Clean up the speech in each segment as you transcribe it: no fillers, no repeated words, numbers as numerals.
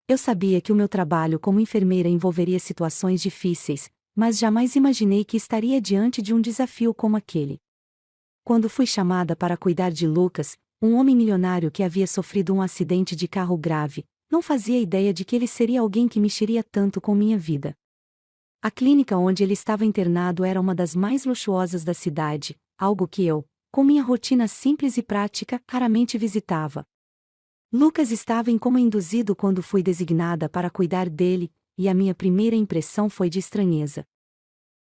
Eu sabia que o meu trabalho como enfermeira envolveria situações difíceis, mas jamais imaginei que estaria diante de um desafio como aquele. Quando fui chamada para cuidar de Lucas, um homem milionário que havia sofrido um acidente de carro grave, não fazia ideia de que ele seria alguém que mexeria tanto com minha vida. A clínica onde ele estava internado era uma das mais luxuosas da cidade, algo que eu, com minha rotina simples e prática, raramente visitava. Lucas estava em coma induzido quando fui designada para cuidar dele, e a minha primeira impressão foi de estranheza.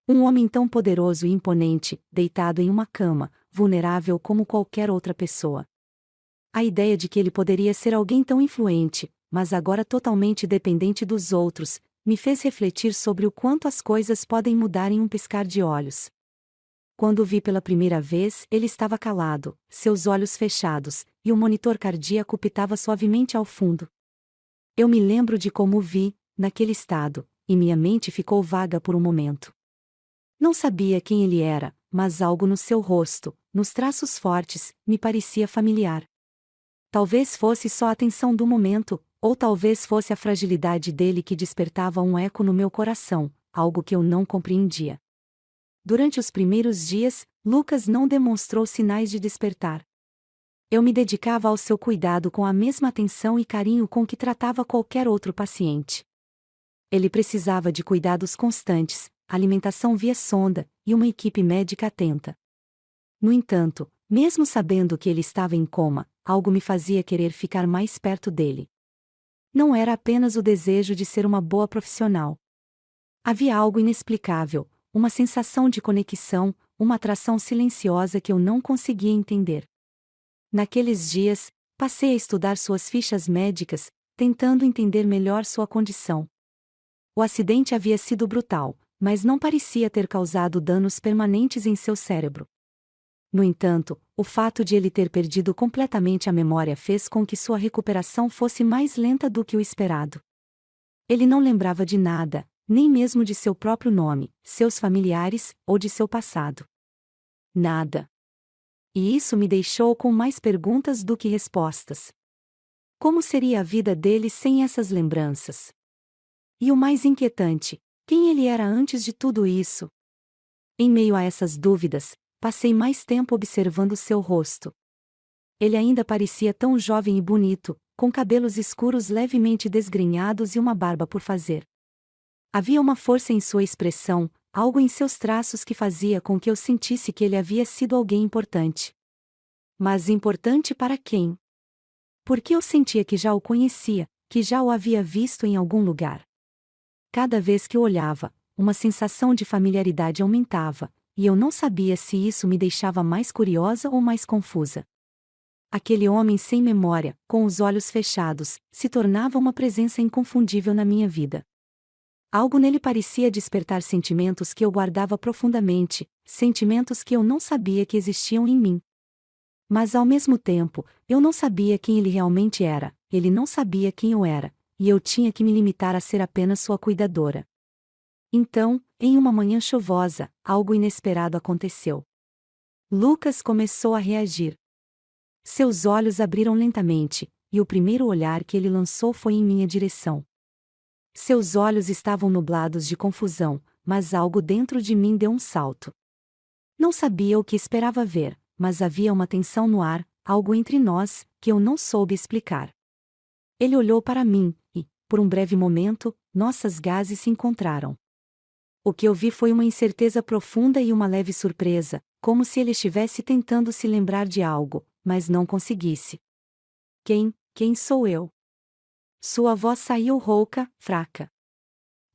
Um homem tão poderoso e imponente, deitado em uma cama, vulnerável como qualquer outra pessoa. A ideia de que ele poderia ser alguém tão influente, mas agora totalmente dependente dos outros, me fez refletir sobre o quanto as coisas podem mudar em um piscar de olhos. Quando o vi pela primeira vez, ele estava calado, seus olhos fechados, e o monitor cardíaco pitava suavemente ao fundo. Eu me lembro de como o vi, naquele estado, e minha mente ficou vaga por um momento. Não sabia quem ele era, mas algo no seu rosto, nos traços fortes, me parecia familiar. Talvez fosse só a tensão do momento, ou talvez fosse a fragilidade dele que despertava um eco no meu coração, algo que eu não compreendia. Durante os primeiros dias, Lucas não demonstrou sinais de despertar. Eu me dedicava ao seu cuidado com a mesma atenção e carinho com que tratava qualquer outro paciente. Ele precisava de cuidados constantes, alimentação via sonda, e uma equipe médica atenta. No entanto, mesmo sabendo que ele estava em coma, algo me fazia querer ficar mais perto dele. Não era apenas o desejo de ser uma boa profissional. Havia algo inexplicável, uma sensação de conexão, uma atração silenciosa que eu não conseguia entender. Naqueles dias, passei a estudar suas fichas médicas, tentando entender melhor sua condição. O acidente havia sido brutal, mas não parecia ter causado danos permanentes em seu cérebro. No entanto, o fato de ele ter perdido completamente a memória fez com que sua recuperação fosse mais lenta do que o esperado. Ele não lembrava de nada, nem mesmo de seu próprio nome, seus familiares, ou de seu passado. Nada. E isso me deixou com mais perguntas do que respostas. Como seria a vida dele sem essas lembranças? E o mais inquietante, quem ele era antes de tudo isso? Em meio a essas dúvidas, passei mais tempo observando seu rosto. Ele ainda parecia tão jovem e bonito, com cabelos escuros levemente desgrenhados e uma barba por fazer. Havia uma força em sua expressão, algo em seus traços que fazia com que eu sentisse que ele havia sido alguém importante. Mas importante para quem? Porque eu sentia que já o conhecia, que já o havia visto em algum lugar. Cada vez que o olhava, uma sensação de familiaridade aumentava, e eu não sabia se isso me deixava mais curiosa ou mais confusa. Aquele homem sem memória, com os olhos fechados, se tornava uma presença inconfundível na minha vida. Algo nele parecia despertar sentimentos que eu guardava profundamente, sentimentos que eu não sabia que existiam em mim. Mas ao mesmo tempo, eu não sabia quem ele realmente era, ele não sabia quem eu era, e eu tinha que me limitar a ser apenas sua cuidadora. Então, em uma manhã chuvosa, algo inesperado aconteceu. Lucas começou a reagir. Seus olhos abriram lentamente, e o primeiro olhar que ele lançou foi em minha direção. Seus olhos estavam nublados de confusão, mas algo dentro de mim deu um salto. Não sabia o que esperava ver, mas havia uma tensão no ar, algo entre nós, que eu não soube explicar. Ele olhou para mim, e, por um breve momento, nossas gazes se encontraram. O que eu vi foi uma incerteza profunda e uma leve surpresa, como se ele estivesse tentando se lembrar de algo, mas não conseguisse. Quem sou eu? Sua voz saiu rouca, fraca.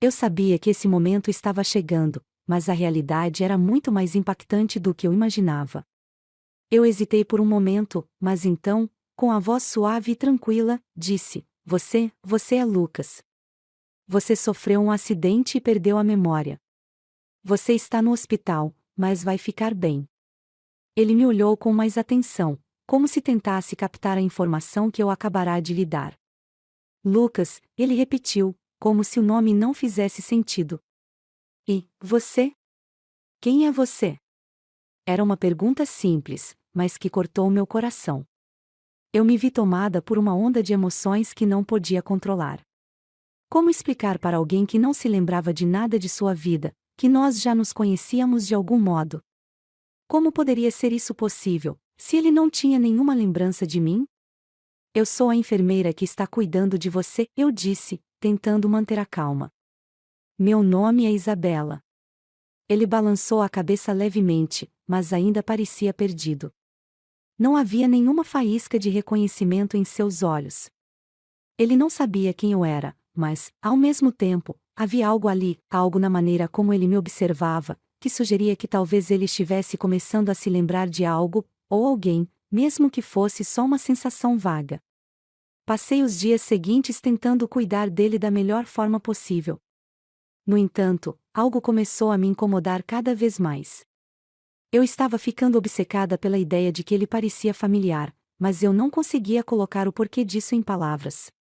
Eu sabia que esse momento estava chegando, mas a realidade era muito mais impactante do que eu imaginava. Eu hesitei por um momento, mas então, com a voz suave e tranquila, disse: Você é Lucas. Você sofreu um acidente e perdeu a memória. Você está no hospital, mas vai ficar bem. Ele me olhou com mais atenção, como se tentasse captar a informação que eu acabará de lhe dar. Lucas, ele repetiu, como se o nome não fizesse sentido. E, você? Quem é você? Era uma pergunta simples, mas que cortou meu coração. Eu me vi tomada por uma onda de emoções que não podia controlar. Como explicar para alguém que não se lembrava de nada de sua vida, que nós já nos conhecíamos de algum modo? Como poderia ser isso possível, se ele não tinha nenhuma lembrança de mim? Eu sou a enfermeira que está cuidando de você, eu disse, tentando manter a calma. Meu nome é Isabela. Ele balançou a cabeça levemente, mas ainda parecia perdido. Não havia nenhuma faísca de reconhecimento em seus olhos. Ele não sabia quem eu era, mas, ao mesmo tempo, havia algo ali, algo na maneira como ele me observava, que sugeria que talvez ele estivesse começando a se lembrar de algo, ou alguém, mesmo que fosse só uma sensação vaga. Passei os dias seguintes tentando cuidar dele da melhor forma possível. No entanto, algo começou a me incomodar cada vez mais. Eu estava ficando obcecada pela ideia de que ele parecia familiar, mas eu não conseguia colocar o porquê disso em palavras.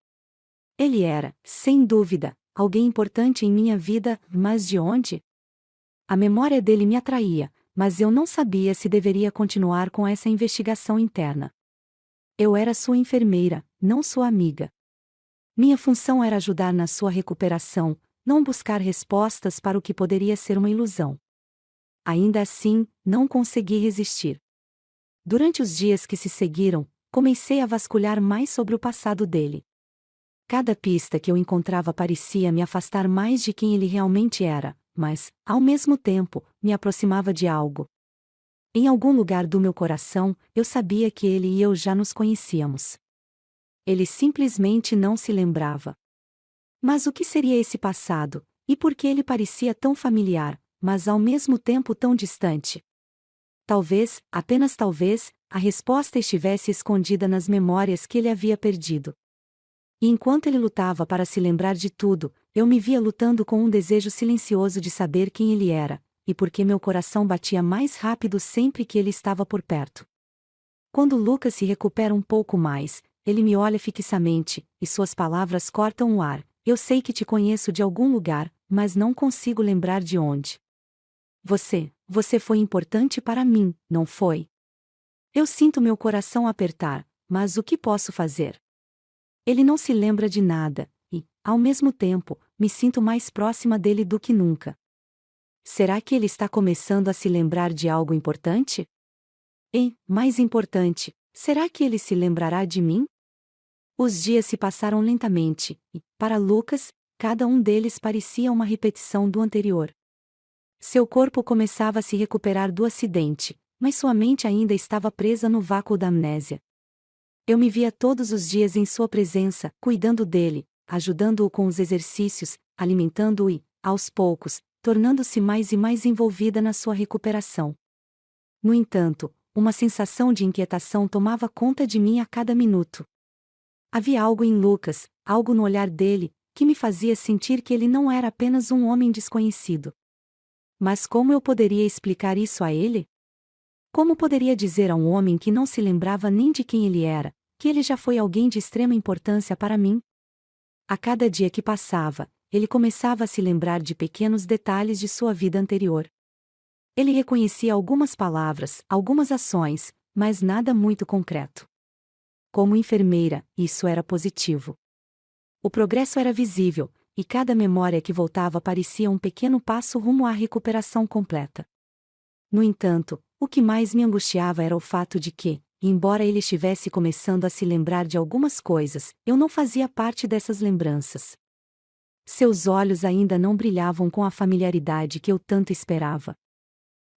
Ele era, sem dúvida, alguém importante em minha vida, mas de onde? A memória dele me atraía, mas eu não sabia se deveria continuar com essa investigação interna. Eu era sua enfermeira, não sua amiga. Minha função era ajudar na sua recuperação, não buscar respostas para o que poderia ser uma ilusão. Ainda assim, não consegui resistir. Durante os dias que se seguiram, comecei a vasculhar mais sobre o passado dele. Cada pista que eu encontrava parecia me afastar mais de quem ele realmente era, mas, ao mesmo tempo, me aproximava de algo. Em algum lugar do meu coração, eu sabia que ele e eu já nos conhecíamos. Ele simplesmente não se lembrava. Mas o que seria esse passado, e por que ele parecia tão familiar, mas ao mesmo tempo tão distante? Talvez, apenas talvez, a resposta estivesse escondida nas memórias que ele havia perdido. E enquanto ele lutava para se lembrar de tudo, eu me via lutando com um desejo silencioso de saber quem ele era, e por que meu coração batia mais rápido sempre que ele estava por perto. Quando Lucas se recupera um pouco mais, ele me olha fixamente, e suas palavras cortam o ar. Eu sei que te conheço de algum lugar, mas não consigo lembrar de onde. Você foi importante para mim, não foi? Eu sinto meu coração apertar, mas o que posso fazer? Ele não se lembra de nada, e, ao mesmo tempo, me sinto mais próxima dele do que nunca. Será que ele está começando a se lembrar de algo importante? E, mais importante, será que ele se lembrará de mim? Os dias se passaram lentamente, e, para Lucas, cada um deles parecia uma repetição do anterior. Seu corpo começava a se recuperar do acidente, mas sua mente ainda estava presa no vácuo da amnésia. Eu me via todos os dias em sua presença, cuidando dele, ajudando-o com os exercícios, alimentando-o e, aos poucos, tornando-se mais e mais envolvida na sua recuperação. No entanto, uma sensação de inquietação tomava conta de mim a cada minuto. Havia algo em Lucas, algo no olhar dele, que me fazia sentir que ele não era apenas um homem desconhecido. Mas como eu poderia explicar isso a ele? Como poderia dizer a um homem que não se lembrava nem de quem ele era, que ele já foi alguém de extrema importância para mim? A cada dia que passava, ele começava a se lembrar de pequenos detalhes de sua vida anterior. Ele reconhecia algumas palavras, algumas ações, mas nada muito concreto. Como enfermeira, isso era positivo. O progresso era visível, e cada memória que voltava parecia um pequeno passo rumo à recuperação completa. No entanto, o que mais me angustiava era o fato de que, embora ele estivesse começando a se lembrar de algumas coisas, eu não fazia parte dessas lembranças. Seus olhos ainda não brilhavam com a familiaridade que eu tanto esperava.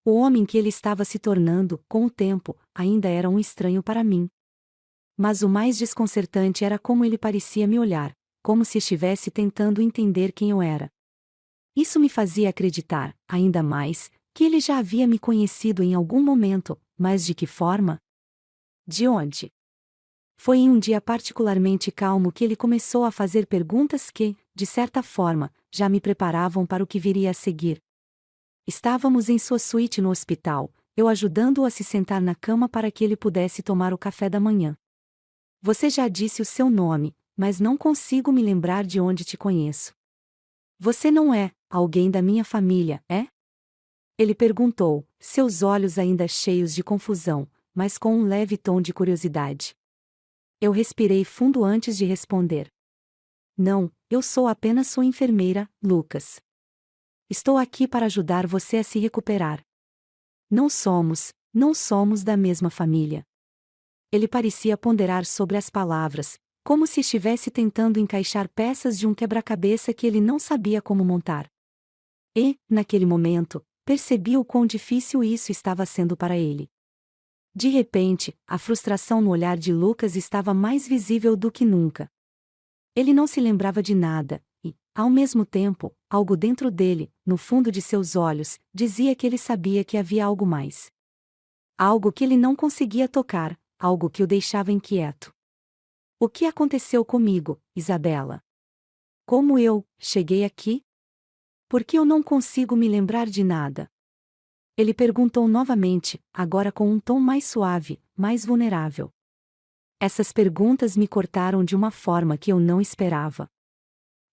O homem que ele estava se tornando, com o tempo, ainda era um estranho para mim. Mas o mais desconcertante era como ele parecia me olhar, como se estivesse tentando entender quem eu era. Isso me fazia acreditar, ainda mais, que ele já havia me conhecido em algum momento, mas de que forma? De onde? Foi em um dia particularmente calmo que ele começou a fazer perguntas que, de certa forma, já me preparavam para o que viria a seguir. Estávamos em sua suíte no hospital, eu ajudando-o a se sentar na cama para que ele pudesse tomar o café da manhã. Você já disse o seu nome, mas não consigo me lembrar de onde te conheço. Você não é alguém da minha família, é? Ele perguntou, seus olhos ainda cheios de confusão, mas com um leve tom de curiosidade. Eu respirei fundo antes de responder. Não, eu sou apenas sua enfermeira, Lucas. Estou aqui para ajudar você a se recuperar. Não somos da mesma família. Ele parecia ponderar sobre as palavras, como se estivesse tentando encaixar peças de um quebra-cabeça que ele não sabia como montar. E, naquele momento, percebi o quão difícil isso estava sendo para ele. De repente, a frustração no olhar de Lucas estava mais visível do que nunca. Ele não se lembrava de nada, e, ao mesmo tempo, algo dentro dele, no fundo de seus olhos, dizia que ele sabia que havia algo mais. Algo que ele não conseguia tocar, algo que o deixava inquieto. O que aconteceu comigo, Isabela? Como eu cheguei aqui? Por que eu não consigo me lembrar de nada? Ele perguntou novamente, agora com um tom mais suave, mais vulnerável. Essas perguntas me cortaram de uma forma que eu não esperava.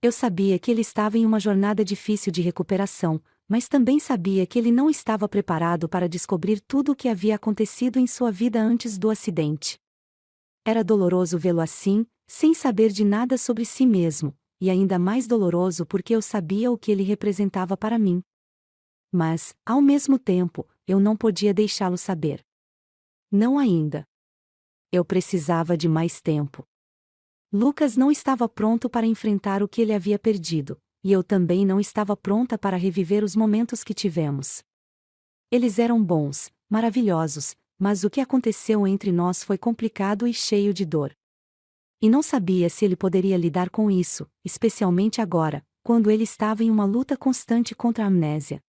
Eu sabia que ele estava em uma jornada difícil de recuperação, mas também sabia que ele não estava preparado para descobrir tudo o que havia acontecido em sua vida antes do acidente. Era doloroso vê-lo assim, sem saber de nada sobre si mesmo, e ainda mais doloroso porque eu sabia o que ele representava para mim. Mas, ao mesmo tempo, eu não podia deixá-lo saber. Não ainda. Eu precisava de mais tempo. Lucas não estava pronto para enfrentar o que ele havia perdido, e eu também não estava pronta para reviver os momentos que tivemos. Eles eram bons, maravilhosos, mas o que aconteceu entre nós foi complicado e cheio de dor. E não sabia se ele poderia lidar com isso, especialmente agora, quando ele estava em uma luta constante contra a amnésia.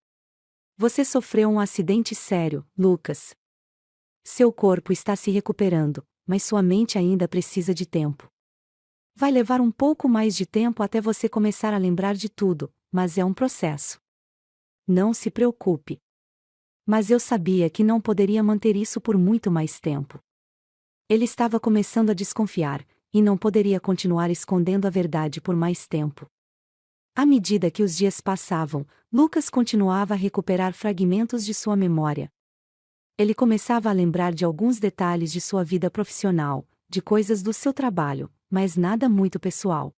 Você sofreu um acidente sério, Lucas. Seu corpo está se recuperando, mas sua mente ainda precisa de tempo. Vai levar um pouco mais de tempo até você começar a lembrar de tudo, mas é um processo. Não se preocupe. Mas eu sabia que não poderia manter isso por muito mais tempo. Ele estava começando a desconfiar, e não poderia continuar escondendo a verdade por mais tempo. À medida que os dias passavam, Lucas continuava a recuperar fragmentos de sua memória. Ele começava a lembrar de alguns detalhes de sua vida profissional, de coisas do seu trabalho, mas nada muito pessoal.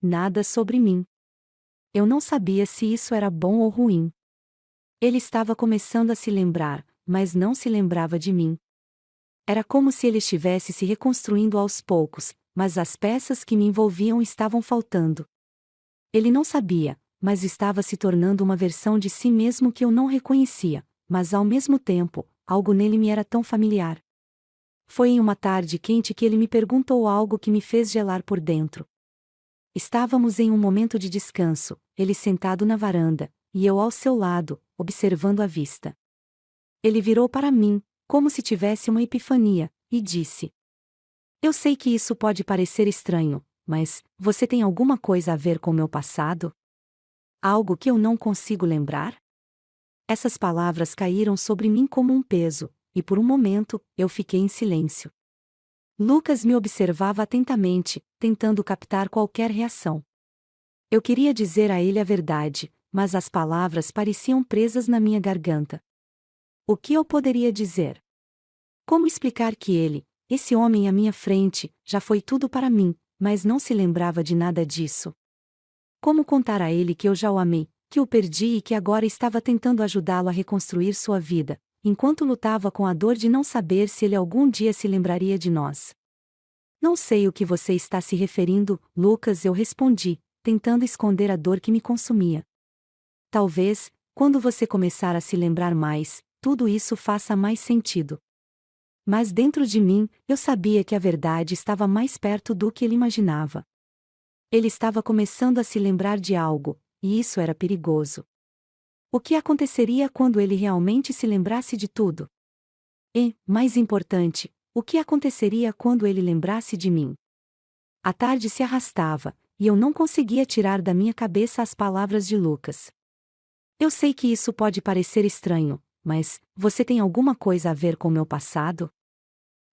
Nada sobre mim. Eu não sabia se isso era bom ou ruim. Ele estava começando a se lembrar, mas não se lembrava de mim. Era como se ele estivesse se reconstruindo aos poucos, mas as peças que me envolviam estavam faltando. Ele não sabia, mas estava se tornando uma versão de si mesmo que eu não reconhecia, mas ao mesmo tempo, algo nele me era tão familiar. Foi em uma tarde quente que ele me perguntou algo que me fez gelar por dentro. Estávamos em um momento de descanso, ele sentado na varanda, e eu ao seu lado, observando a vista. Ele virou para mim, como se tivesse uma epifania, e disse: Eu sei que isso pode parecer estranho, mas você tem alguma coisa a ver com meu passado? Algo que eu não consigo lembrar? Essas palavras caíram sobre mim como um peso, e por um momento, eu fiquei em silêncio. Lucas me observava atentamente, tentando captar qualquer reação. Eu queria dizer a ele a verdade, mas as palavras pareciam presas na minha garganta. O que eu poderia dizer? Como explicar que ele, esse homem à minha frente, já foi tudo para mim, mas não se lembrava de nada disso? Como contar a ele que eu já o amei, que o perdi e que agora estava tentando ajudá-lo a reconstruir sua vida, enquanto lutava com a dor de não saber se ele algum dia se lembraria de nós? Não sei o que você está se referindo, Lucas, eu respondi, tentando esconder a dor que me consumia. Talvez, quando você começar a se lembrar mais, tudo isso faça mais sentido. Mas dentro de mim, eu sabia que a verdade estava mais perto do que ele imaginava. Ele estava começando a se lembrar de algo, e isso era perigoso. O que aconteceria quando ele realmente se lembrasse de tudo? E, mais importante, o que aconteceria quando ele lembrasse de mim? A tarde se arrastava, e eu não conseguia tirar da minha cabeça as palavras de Lucas. Eu sei que isso pode parecer estranho, mas você tem alguma coisa a ver com meu passado?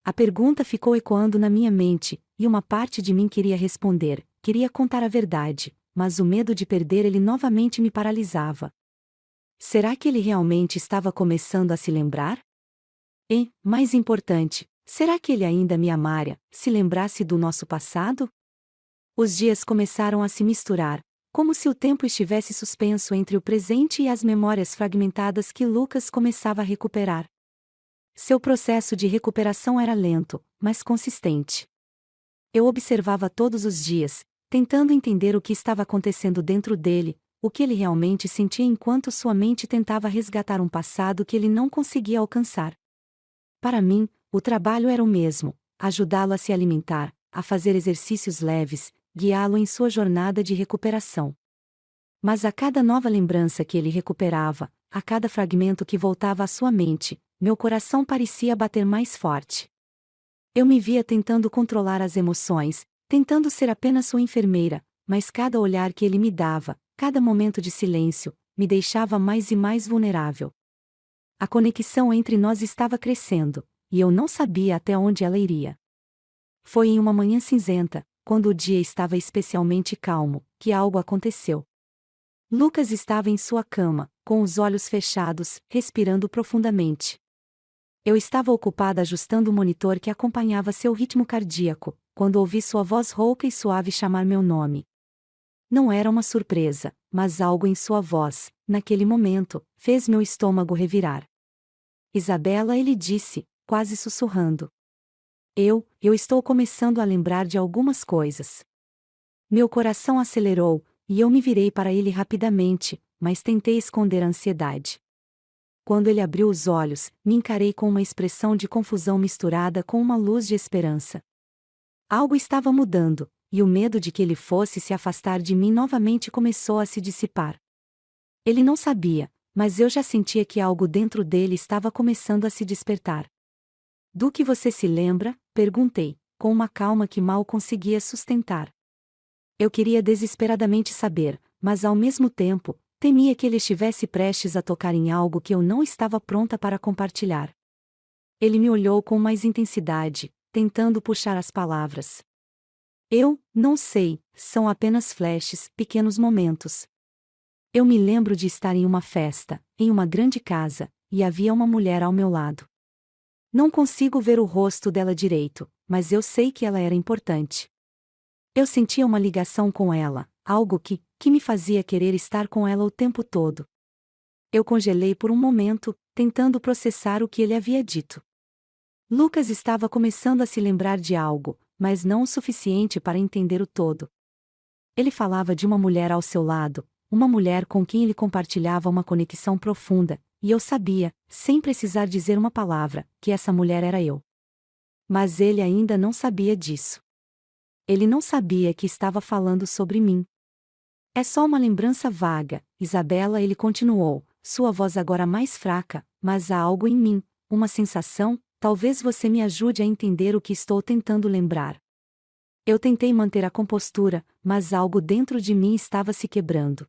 A pergunta ficou ecoando na minha mente, e uma parte de mim queria responder, queria contar a verdade, mas o medo de perder ele novamente me paralisava. Será que ele realmente estava começando a se lembrar? E, mais importante, será que ele ainda me amara, se lembrasse do nosso passado? Os dias começaram a se misturar, como se o tempo estivesse suspenso entre o presente e as memórias fragmentadas que Lucas começava a recuperar. Seu processo de recuperação era lento, mas consistente. Eu observava todos os dias, tentando entender o que estava acontecendo dentro dele, o que ele realmente sentia enquanto sua mente tentava resgatar um passado que ele não conseguia alcançar. Para mim, o trabalho era o mesmo: ajudá-lo a se alimentar, a fazer exercícios leves, guiá-lo em sua jornada de recuperação. Mas a cada nova lembrança que ele recuperava, a cada fragmento que voltava à sua mente, meu coração parecia bater mais forte. Eu me via tentando controlar as emoções, tentando ser apenas sua enfermeira, mas cada olhar que ele me dava, cada momento de silêncio, me deixava mais e mais vulnerável. A conexão entre nós estava crescendo, e eu não sabia até onde ela iria. Foi em uma manhã cinzenta, quando o dia estava especialmente calmo, que algo aconteceu. Lucas estava em sua cama, com os olhos fechados, respirando profundamente. Eu estava ocupada ajustando o monitor que acompanhava seu ritmo cardíaco, quando ouvi sua voz rouca e suave chamar meu nome. Não era uma surpresa, mas algo em sua voz, naquele momento, fez meu estômago revirar. Isabela, ele disse, quase sussurrando. Eu estou começando a lembrar de algumas coisas. Meu coração acelerou, e eu me virei para ele rapidamente, mas tentei esconder a ansiedade. Quando ele abriu os olhos, me encarei com uma expressão de confusão misturada com uma luz de esperança. Algo estava mudando, e o medo de que ele fosse se afastar de mim novamente começou a se dissipar. Ele não sabia, mas eu já sentia que algo dentro dele estava começando a se despertar. Do que você se lembra? Perguntei, com uma calma que mal conseguia sustentar. Eu queria desesperadamente saber, mas ao mesmo tempo, temia que ele estivesse prestes a tocar em algo que eu não estava pronta para compartilhar. Ele me olhou com mais intensidade, tentando puxar as palavras. Eu não sei, são apenas flashes, pequenos momentos. Eu me lembro de estar em uma festa, em uma grande casa, e havia uma mulher ao meu lado. Não consigo ver o rosto dela direito, mas eu sei que ela era importante. Eu sentia uma ligação com ela, algo que me fazia querer estar com ela o tempo todo. Eu congelei por um momento, tentando processar o que ele havia dito. Lucas estava começando a se lembrar de algo, mas não o suficiente para entender o todo. Ele falava de uma mulher ao seu lado, uma mulher com quem ele compartilhava uma conexão profunda, e eu sabia, sem precisar dizer uma palavra, que essa mulher era eu. Mas ele ainda não sabia disso. Ele não sabia que estava falando sobre mim. É só uma lembrança vaga, Isabela, ele continuou, sua voz agora mais fraca, mas há algo em mim, uma sensação, talvez você me ajude a entender o que estou tentando lembrar. Eu tentei manter a compostura, mas algo dentro de mim estava se quebrando.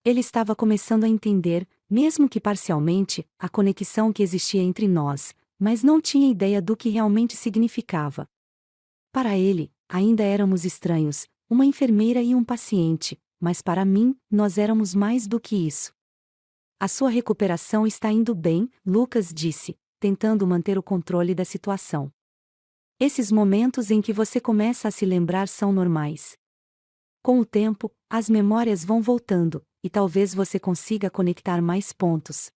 Ele estava começando a entender, mesmo que parcialmente, a conexão que existia entre nós, mas não tinha ideia do que realmente significava. Para ele, ainda éramos estranhos, uma enfermeira e um paciente, mas para mim, nós éramos mais do que isso. A sua recuperação está indo bem, Lucas disse, tentando manter o controle da situação. Esses momentos em que você começa a se lembrar são normais. Com o tempo, as memórias vão voltando, e talvez você consiga conectar mais pontos.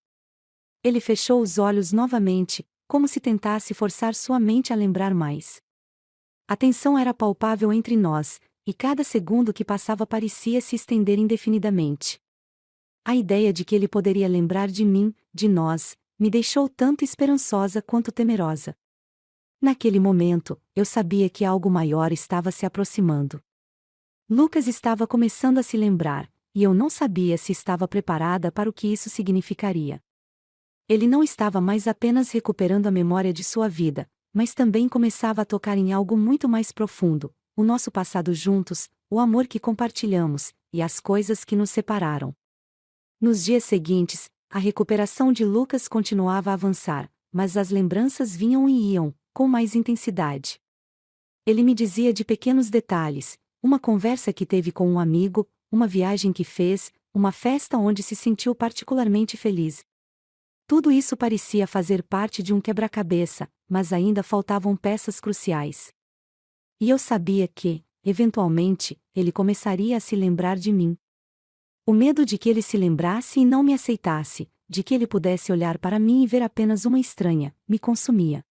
Ele fechou os olhos novamente, como se tentasse forçar sua mente a lembrar mais. A tensão era palpável entre nós, e cada segundo que passava parecia se estender indefinidamente. A ideia de que ele poderia lembrar de mim, de nós, me deixou tanto esperançosa quanto temerosa. Naquele momento, eu sabia que algo maior estava se aproximando. Lucas estava começando a se lembrar, e eu não sabia se estava preparada para o que isso significaria. Ele não estava mais apenas recuperando a memória de sua vida, mas também começava a tocar em algo muito mais profundo, o nosso passado juntos, o amor que compartilhamos, e as coisas que nos separaram. Nos dias seguintes, a recuperação de Lucas continuava a avançar, mas as lembranças vinham e iam, com mais intensidade. Ele me dizia de pequenos detalhes, uma conversa que teve com um amigo, uma viagem que fez, uma festa onde se sentiu particularmente feliz. Tudo isso parecia fazer parte de um quebra-cabeça, mas ainda faltavam peças cruciais. E eu sabia que, eventualmente, ele começaria a se lembrar de mim. O medo de que ele se lembrasse e não me aceitasse, de que ele pudesse olhar para mim e ver apenas uma estranha, me consumia.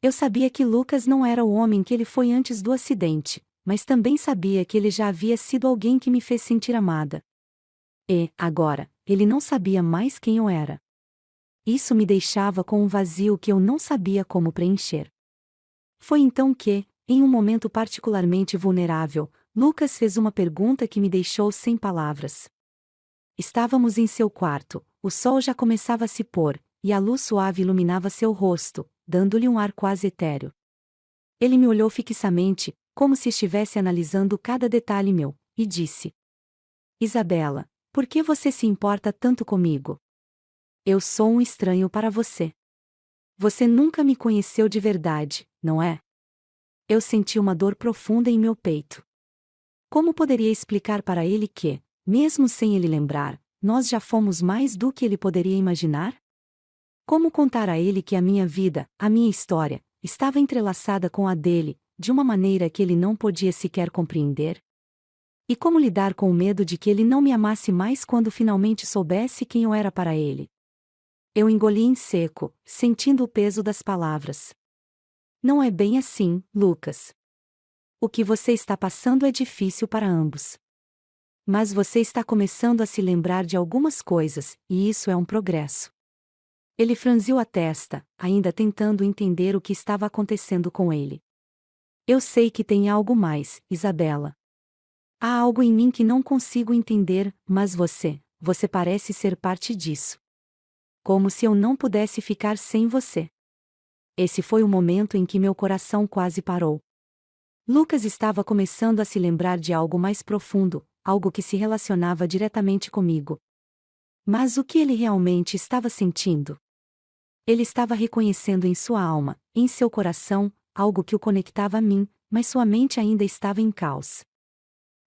Eu sabia que Lucas não era o homem que ele foi antes do acidente, mas também sabia que ele já havia sido alguém que me fez sentir amada. E, agora, ele não sabia mais quem eu era. Isso me deixava com um vazio que eu não sabia como preencher. Foi então que, em um momento particularmente vulnerável, Lucas fez uma pergunta que me deixou sem palavras. Estávamos em seu quarto, o sol já começava a se pôr, e a luz suave iluminava seu rosto, dando-lhe um ar quase etéreo. Ele me olhou fixamente, como se estivesse analisando cada detalhe meu, e disse: Isabela, por que você se importa tanto comigo? Eu sou um estranho para você. Você nunca me conheceu de verdade, não é? Eu senti uma dor profunda em meu peito. Como poderia explicar para ele que, mesmo sem ele lembrar, nós já fomos mais do que ele poderia imaginar? Como contar a ele que a minha vida, a minha história, estava entrelaçada com a dele, de uma maneira que ele não podia sequer compreender? E como lidar com o medo de que ele não me amasse mais quando finalmente soubesse quem eu era para ele? Eu engoli em seco, sentindo o peso das palavras. Não é bem assim, Lucas. O que você está passando é difícil para ambos. Mas você está começando a se lembrar de algumas coisas, e isso é um progresso. Ele franziu a testa, ainda tentando entender o que estava acontecendo com ele. Eu sei que tem algo mais, Isabela. Há algo em mim que não consigo entender, mas você parece ser parte disso. Como se eu não pudesse ficar sem você. Esse foi o momento em que meu coração quase parou. Lucas estava começando a se lembrar de algo mais profundo, algo que se relacionava diretamente comigo. Mas o que ele realmente estava sentindo? Ele estava reconhecendo em sua alma, em seu coração, algo que o conectava a mim, mas sua mente ainda estava em caos.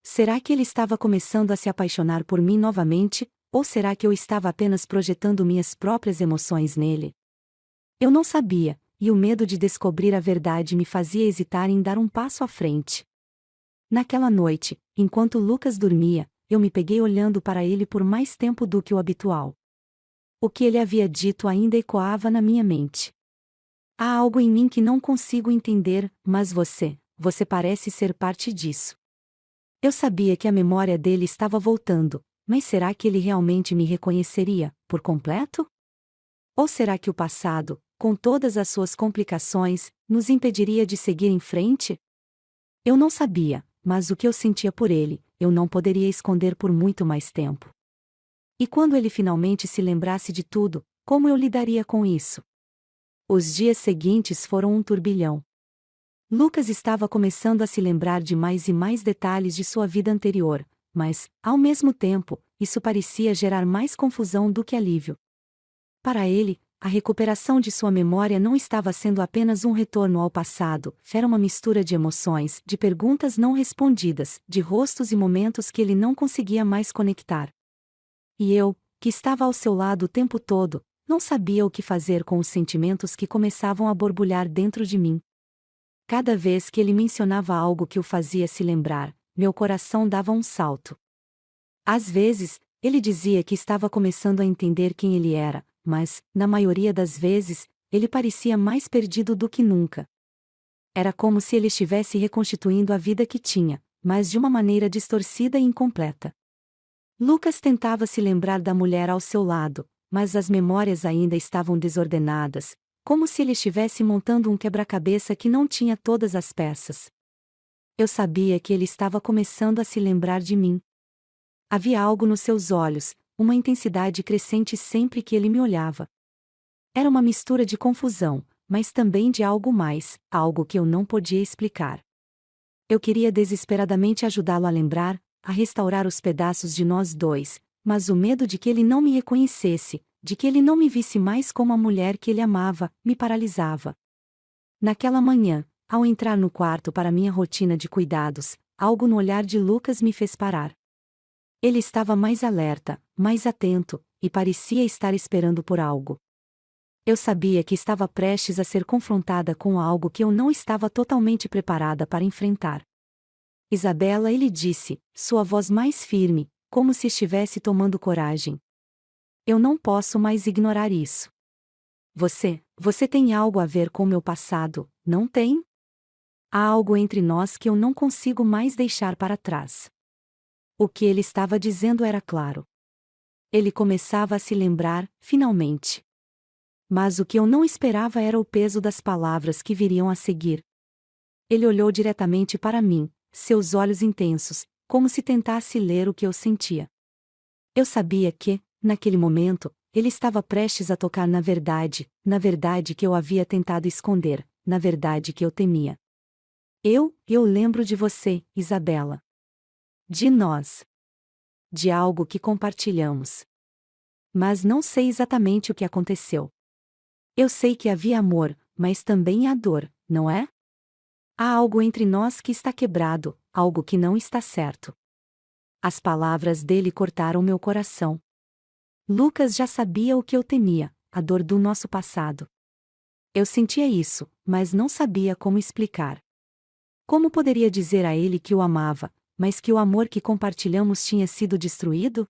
Será que ele estava começando a se apaixonar por mim novamente, ou será que eu estava apenas projetando minhas próprias emoções nele? Eu não sabia, e o medo de descobrir a verdade me fazia hesitar em dar um passo à frente. Naquela noite, enquanto Lucas dormia, eu me peguei olhando para ele por mais tempo do que o habitual. O que ele havia dito ainda ecoava na minha mente. Há algo em mim que não consigo entender, mas você parece ser parte disso. Eu sabia que a memória dele estava voltando, mas será que ele realmente me reconheceria, por completo? Ou será que o passado, com todas as suas complicações, nos impediria de seguir em frente? Eu não sabia, mas o que eu sentia por ele, eu não poderia esconder por muito mais tempo. E quando ele finalmente se lembrasse de tudo, como eu lidaria com isso? Os dias seguintes foram um turbilhão. Lucas estava começando a se lembrar de mais e mais detalhes de sua vida anterior, mas, ao mesmo tempo, isso parecia gerar mais confusão do que alívio. Para ele, a recuperação de sua memória não estava sendo apenas um retorno ao passado, era uma mistura de emoções, de perguntas não respondidas, de rostos e momentos que ele não conseguia mais conectar. E eu, que estava ao seu lado o tempo todo, não sabia o que fazer com os sentimentos que começavam a borbulhar dentro de mim. Cada vez que ele mencionava algo que o fazia se lembrar, meu coração dava um salto. Às vezes, ele dizia que estava começando a entender quem ele era, mas, na maioria das vezes, ele parecia mais perdido do que nunca. Era como se ele estivesse reconstituindo a vida que tinha, mas de uma maneira distorcida e incompleta. Lucas tentava se lembrar da mulher ao seu lado, mas as memórias ainda estavam desordenadas, como se ele estivesse montando um quebra-cabeça que não tinha todas as peças. Eu sabia que ele estava começando a se lembrar de mim. Havia algo nos seus olhos, uma intensidade crescente sempre que ele me olhava. Era uma mistura de confusão, mas também de algo mais, algo que eu não podia explicar. Eu queria desesperadamente ajudá-lo a lembrar, a restaurar os pedaços de nós dois, mas o medo de que ele não me reconhecesse, de que ele não me visse mais como a mulher que ele amava, me paralisava. Naquela manhã, ao entrar no quarto para minha rotina de cuidados, algo no olhar de Lucas me fez parar. Ele estava mais alerta, mais atento, e parecia estar esperando por algo. Eu sabia que estava prestes a ser confrontada com algo que eu não estava totalmente preparada para enfrentar. Isabela, ele disse, sua voz mais firme, como se estivesse tomando coragem. Eu não posso mais ignorar isso. Você tem algo a ver com meu passado, não tem? Há algo entre nós que eu não consigo mais deixar para trás. O que ele estava dizendo era claro. Ele começava a se lembrar, finalmente. Mas o que eu não esperava era o peso das palavras que viriam a seguir. Ele olhou diretamente para mim, seus olhos intensos, como se tentasse ler o que eu sentia. Eu sabia que, naquele momento, ele estava prestes a tocar na verdade que eu havia tentado esconder, na verdade que eu temia. Eu lembro de você, Isabela. De nós. De algo que compartilhamos. Mas não sei exatamente o que aconteceu. Eu sei que havia amor, mas também há dor, não é? Há algo entre nós que está quebrado, algo que não está certo. As palavras dele cortaram meu coração. Lucas já sabia o que eu temia, a dor do nosso passado. Eu sentia isso, mas não sabia como explicar. Como poderia dizer a ele que o amava, mas que o amor que compartilhamos tinha sido destruído?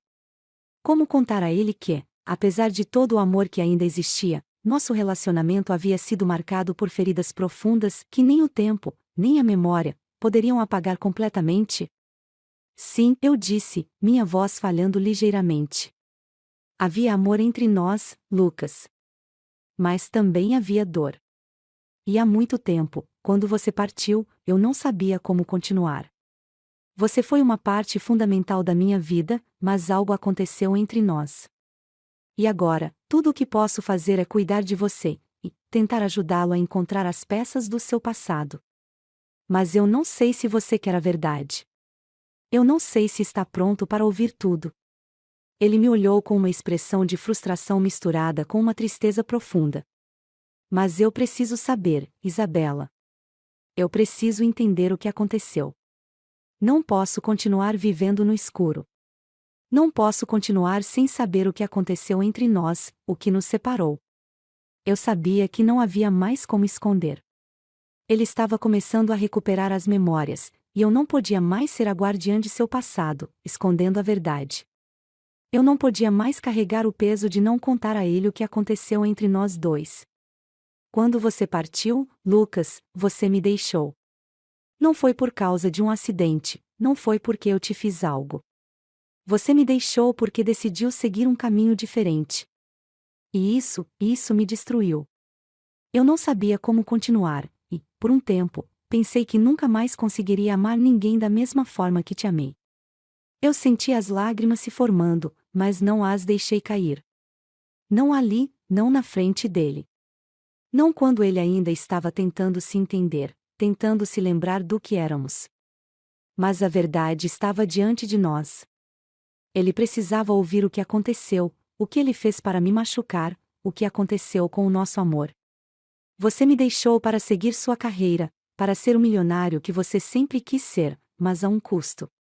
Como contar a ele que, apesar de todo o amor que ainda existia, nosso relacionamento havia sido marcado por feridas profundas que nem o tempo, nem a memória, poderiam apagar completamente? Sim, eu disse, minha voz falhando ligeiramente. Havia amor entre nós, Lucas. Mas também havia dor. E há muito tempo, quando você partiu, eu não sabia como continuar. Você foi uma parte fundamental da minha vida, mas algo aconteceu entre nós. E agora, tudo o que posso fazer é cuidar de você, e tentar ajudá-lo a encontrar as peças do seu passado. Mas eu não sei se você quer a verdade. Eu não sei se está pronto para ouvir tudo. Ele me olhou com uma expressão de frustração misturada com uma tristeza profunda. Mas eu preciso saber, Isabela. Eu preciso entender o que aconteceu. Não posso continuar vivendo no escuro. Não posso continuar sem saber o que aconteceu entre nós, o que nos separou. Eu sabia que não havia mais como esconder. Ele estava começando a recuperar as memórias, e eu não podia mais ser a guardiã de seu passado, escondendo a verdade. Eu não podia mais carregar o peso de não contar a ele o que aconteceu entre nós dois. Quando você partiu, Lucas, você me deixou. Não foi por causa de um acidente, não foi porque eu te fiz algo. Você me deixou porque decidiu seguir um caminho diferente. E isso me destruiu. Eu não sabia como continuar, e, por um tempo, pensei que nunca mais conseguiria amar ninguém da mesma forma que te amei. Eu senti as lágrimas se formando, mas não as deixei cair. Não ali, não na frente dele. Não quando ele ainda estava tentando se entender, tentando se lembrar do que éramos. Mas a verdade estava diante de nós. Ele precisava ouvir o que aconteceu, o que ele fez para me machucar, o que aconteceu com o nosso amor. Você me deixou para seguir sua carreira, para ser o milionário que você sempre quis ser, mas a um custo.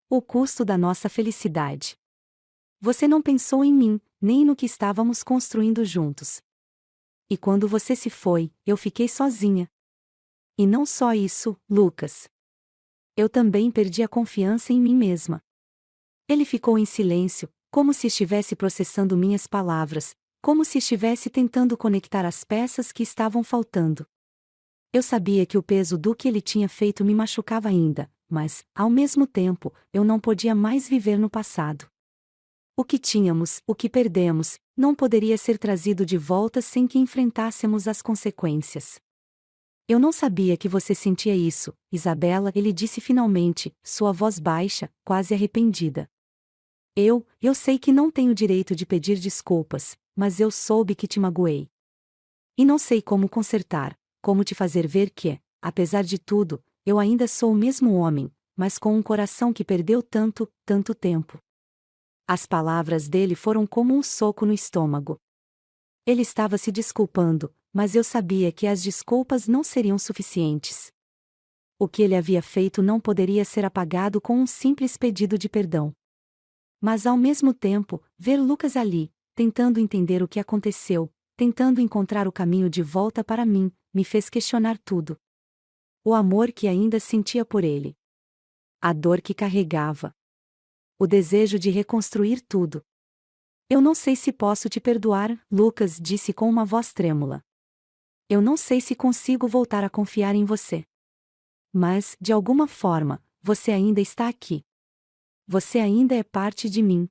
O custo da nossa felicidade. Você não pensou em mim, nem no que estávamos construindo juntos. E quando você se foi, eu fiquei sozinha. E não só isso, Lucas. Eu também perdi a confiança em mim mesma. Ele ficou em silêncio, como se estivesse processando minhas palavras, como se estivesse tentando conectar as peças que estavam faltando. Eu sabia que o peso do que ele tinha feito me machucava ainda, mas, ao mesmo tempo, eu não podia mais viver no passado. O que tínhamos, o que perdemos, não poderia ser trazido de volta sem que enfrentássemos as consequências. Eu não sabia que você sentia isso, Isabela, ele disse finalmente, sua voz baixa, quase arrependida. Eu sei que não tenho direito de pedir desculpas, mas eu soube que te magoei. E não sei como consertar, como te fazer ver que, apesar de tudo, eu ainda sou o mesmo homem, mas com um coração que perdeu tanto, tanto tempo. As palavras dele foram como um soco no estômago. Ele estava se desculpando, mas eu sabia que as desculpas não seriam suficientes. O que ele havia feito não poderia ser apagado com um simples pedido de perdão. Mas ao mesmo tempo, ver Lucas ali, tentando entender o que aconteceu, tentando encontrar o caminho de volta para mim, me fez questionar tudo. O amor que ainda sentia por ele. A dor que carregava. O desejo de reconstruir tudo. Eu não sei se posso te perdoar, Lucas disse com uma voz trêmula. Eu não sei se consigo voltar a confiar em você. Mas, de alguma forma, você ainda está aqui. Você ainda é parte de mim.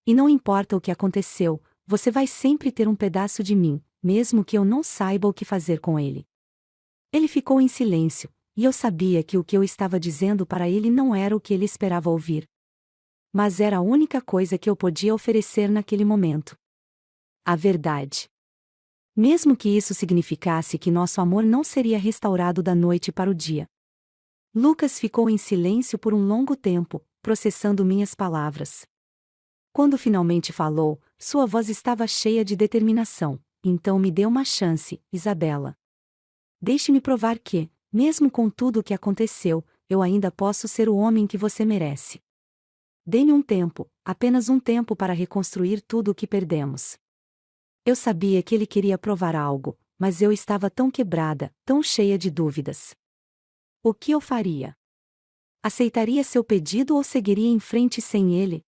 E não importa o que aconteceu, você vai sempre ter um pedaço de mim, mesmo que eu não saiba o que fazer com ele. Ele ficou em silêncio, e eu sabia que o que eu estava dizendo para ele não era o que ele esperava ouvir. Mas era a única coisa que eu podia oferecer naquele momento. A verdade. Mesmo que isso significasse que nosso amor não seria restaurado da noite para o dia. Lucas ficou em silêncio por um longo tempo, processando minhas palavras. Quando finalmente falou, sua voz estava cheia de determinação. Então me dê uma chance, Isabela. Deixe-me provar que, mesmo com tudo o que aconteceu, eu ainda posso ser o homem que você merece. Dê-me um tempo, apenas um tempo para reconstruir tudo o que perdemos. Eu sabia que ele queria provar algo, mas eu estava tão quebrada, tão cheia de dúvidas. O que eu faria? Aceitaria seu pedido ou seguiria em frente sem ele?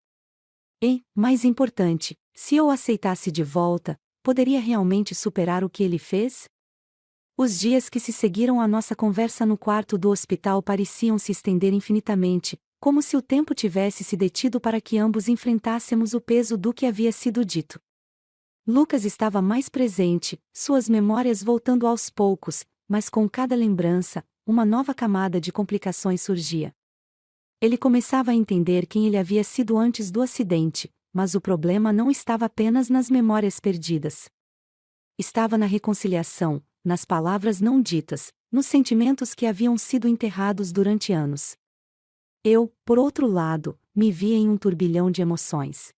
E, mais importante, se eu o aceitasse de volta, poderia realmente superar o que ele fez? Os dias que se seguiram à nossa conversa no quarto do hospital pareciam se estender infinitamente, como se o tempo tivesse se detido para que ambos enfrentássemos o peso do que havia sido dito. Lucas estava mais presente, suas memórias voltando aos poucos, mas com cada lembrança, uma nova camada de complicações surgia. Ele começava a entender quem ele havia sido antes do acidente, mas o problema não estava apenas nas memórias perdidas. Estava na reconciliação, nas palavras não ditas, nos sentimentos que haviam sido enterrados durante anos. Eu, por outro lado, me via em um turbilhão de emoções.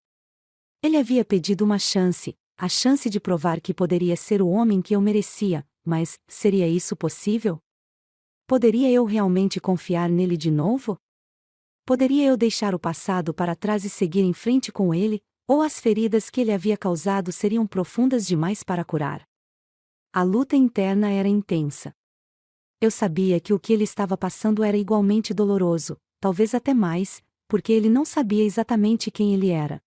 Ele havia pedido uma chance, a chance de provar que poderia ser o homem que eu merecia, mas, seria isso possível? Poderia eu realmente confiar nele de novo? Poderia eu deixar o passado para trás e seguir em frente com ele, ou as feridas que ele havia causado seriam profundas demais para curar? A luta interna era intensa. Eu sabia que o que ele estava passando era igualmente doloroso, talvez até mais, porque ele não sabia exatamente quem ele era.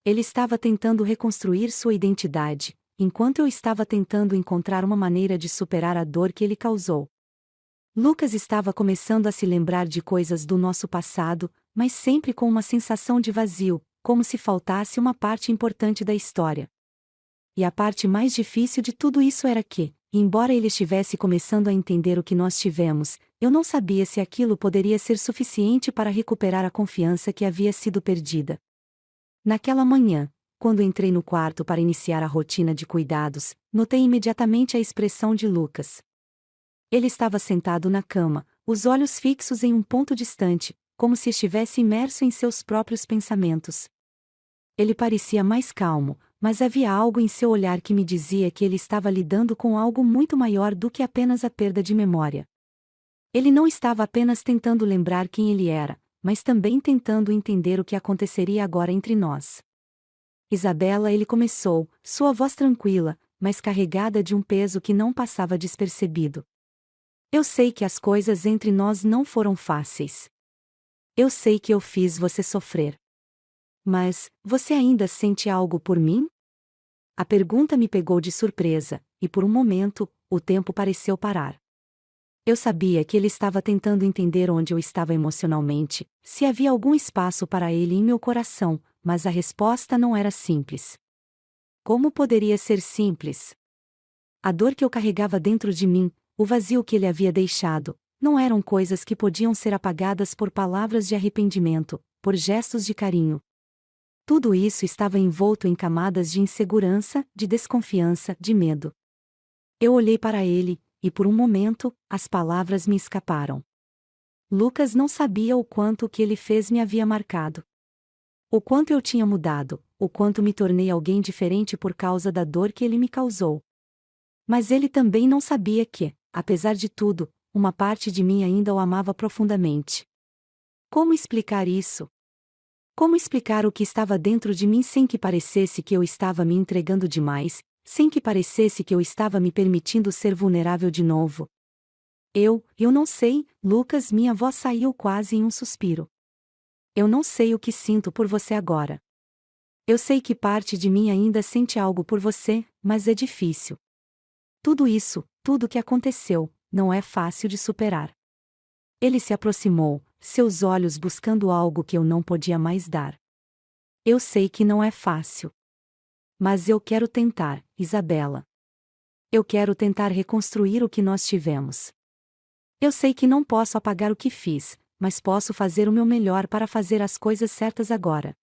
Ele estava tentando reconstruir sua identidade, enquanto eu estava tentando encontrar uma maneira de superar a dor que ele causou. Lucas estava começando a se lembrar de coisas do nosso passado, mas sempre com uma sensação de vazio, como se faltasse uma parte importante da história. E a parte mais difícil de tudo isso era que, embora ele estivesse começando a entender o que nós tivemos, eu não sabia se aquilo poderia ser suficiente para recuperar a confiança que havia sido perdida. Naquela manhã, quando entrei no quarto para iniciar a rotina de cuidados, notei imediatamente a expressão de Lucas. Ele estava sentado na cama, os olhos fixos em um ponto distante, como se estivesse imerso em seus próprios pensamentos. Ele parecia mais calmo, mas havia algo em seu olhar que me dizia que ele estava lidando com algo muito maior do que apenas a perda de memória. Ele não estava apenas tentando lembrar quem ele era, mas também tentando entender o que aconteceria agora entre nós. Isabela, ele começou, sua voz tranquila, mas carregada de um peso que não passava despercebido. Eu sei que as coisas entre nós não foram fáceis. Eu sei que eu fiz você sofrer. Mas, você ainda sente algo por mim? A pergunta me pegou de surpresa, e por um momento, o tempo pareceu parar. Eu sabia que ele estava tentando entender onde eu estava emocionalmente, se havia algum espaço para ele em meu coração, mas a resposta não era simples. Como poderia ser simples? A dor que eu carregava dentro de mim, o vazio que ele havia deixado, não eram coisas que podiam ser apagadas por palavras de arrependimento, por gestos de carinho. Tudo isso estava envolto em camadas de insegurança, de desconfiança, de medo. Eu olhei para ele, e por um momento, as palavras me escaparam. Lucas não sabia o quanto o que ele fez me havia marcado. O quanto eu tinha mudado, o quanto me tornei alguém diferente por causa da dor que ele me causou. Mas ele também não sabia que, apesar de tudo, uma parte de mim ainda o amava profundamente. Como explicar isso? Como explicar o que estava dentro de mim sem que parecesse que eu estava me entregando demais, sem que parecesse que eu estava me permitindo ser vulnerável de novo? Eu não sei, Lucas, minha voz saiu quase em um suspiro. Eu não sei o que sinto por você agora. Eu sei que parte de mim ainda sente algo por você, mas é difícil. Tudo isso, tudo o que aconteceu, não é fácil de superar. Ele se aproximou, seus olhos buscando algo que eu não podia mais dar. Eu sei que não é fácil. Mas eu quero tentar, Isabela. Eu quero tentar reconstruir o que nós tivemos. Eu sei que não posso apagar o que fiz, mas posso fazer o meu melhor para fazer as coisas certas agora.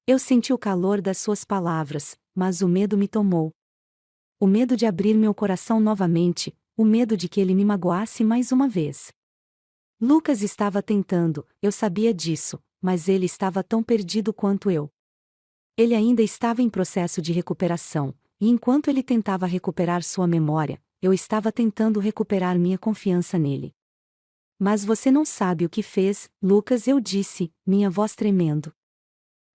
Eu senti o calor das suas palavras, mas o medo me tomou. O medo de abrir meu coração novamente, o medo de que ele me magoasse mais uma vez. Lucas estava tentando, eu sabia disso, mas ele estava tão perdido quanto eu. Ele ainda estava em processo de recuperação, e enquanto ele tentava recuperar sua memória, eu estava tentando recuperar minha confiança nele. Mas você não sabe o que fez, Lucas, eu disse, minha voz tremendo.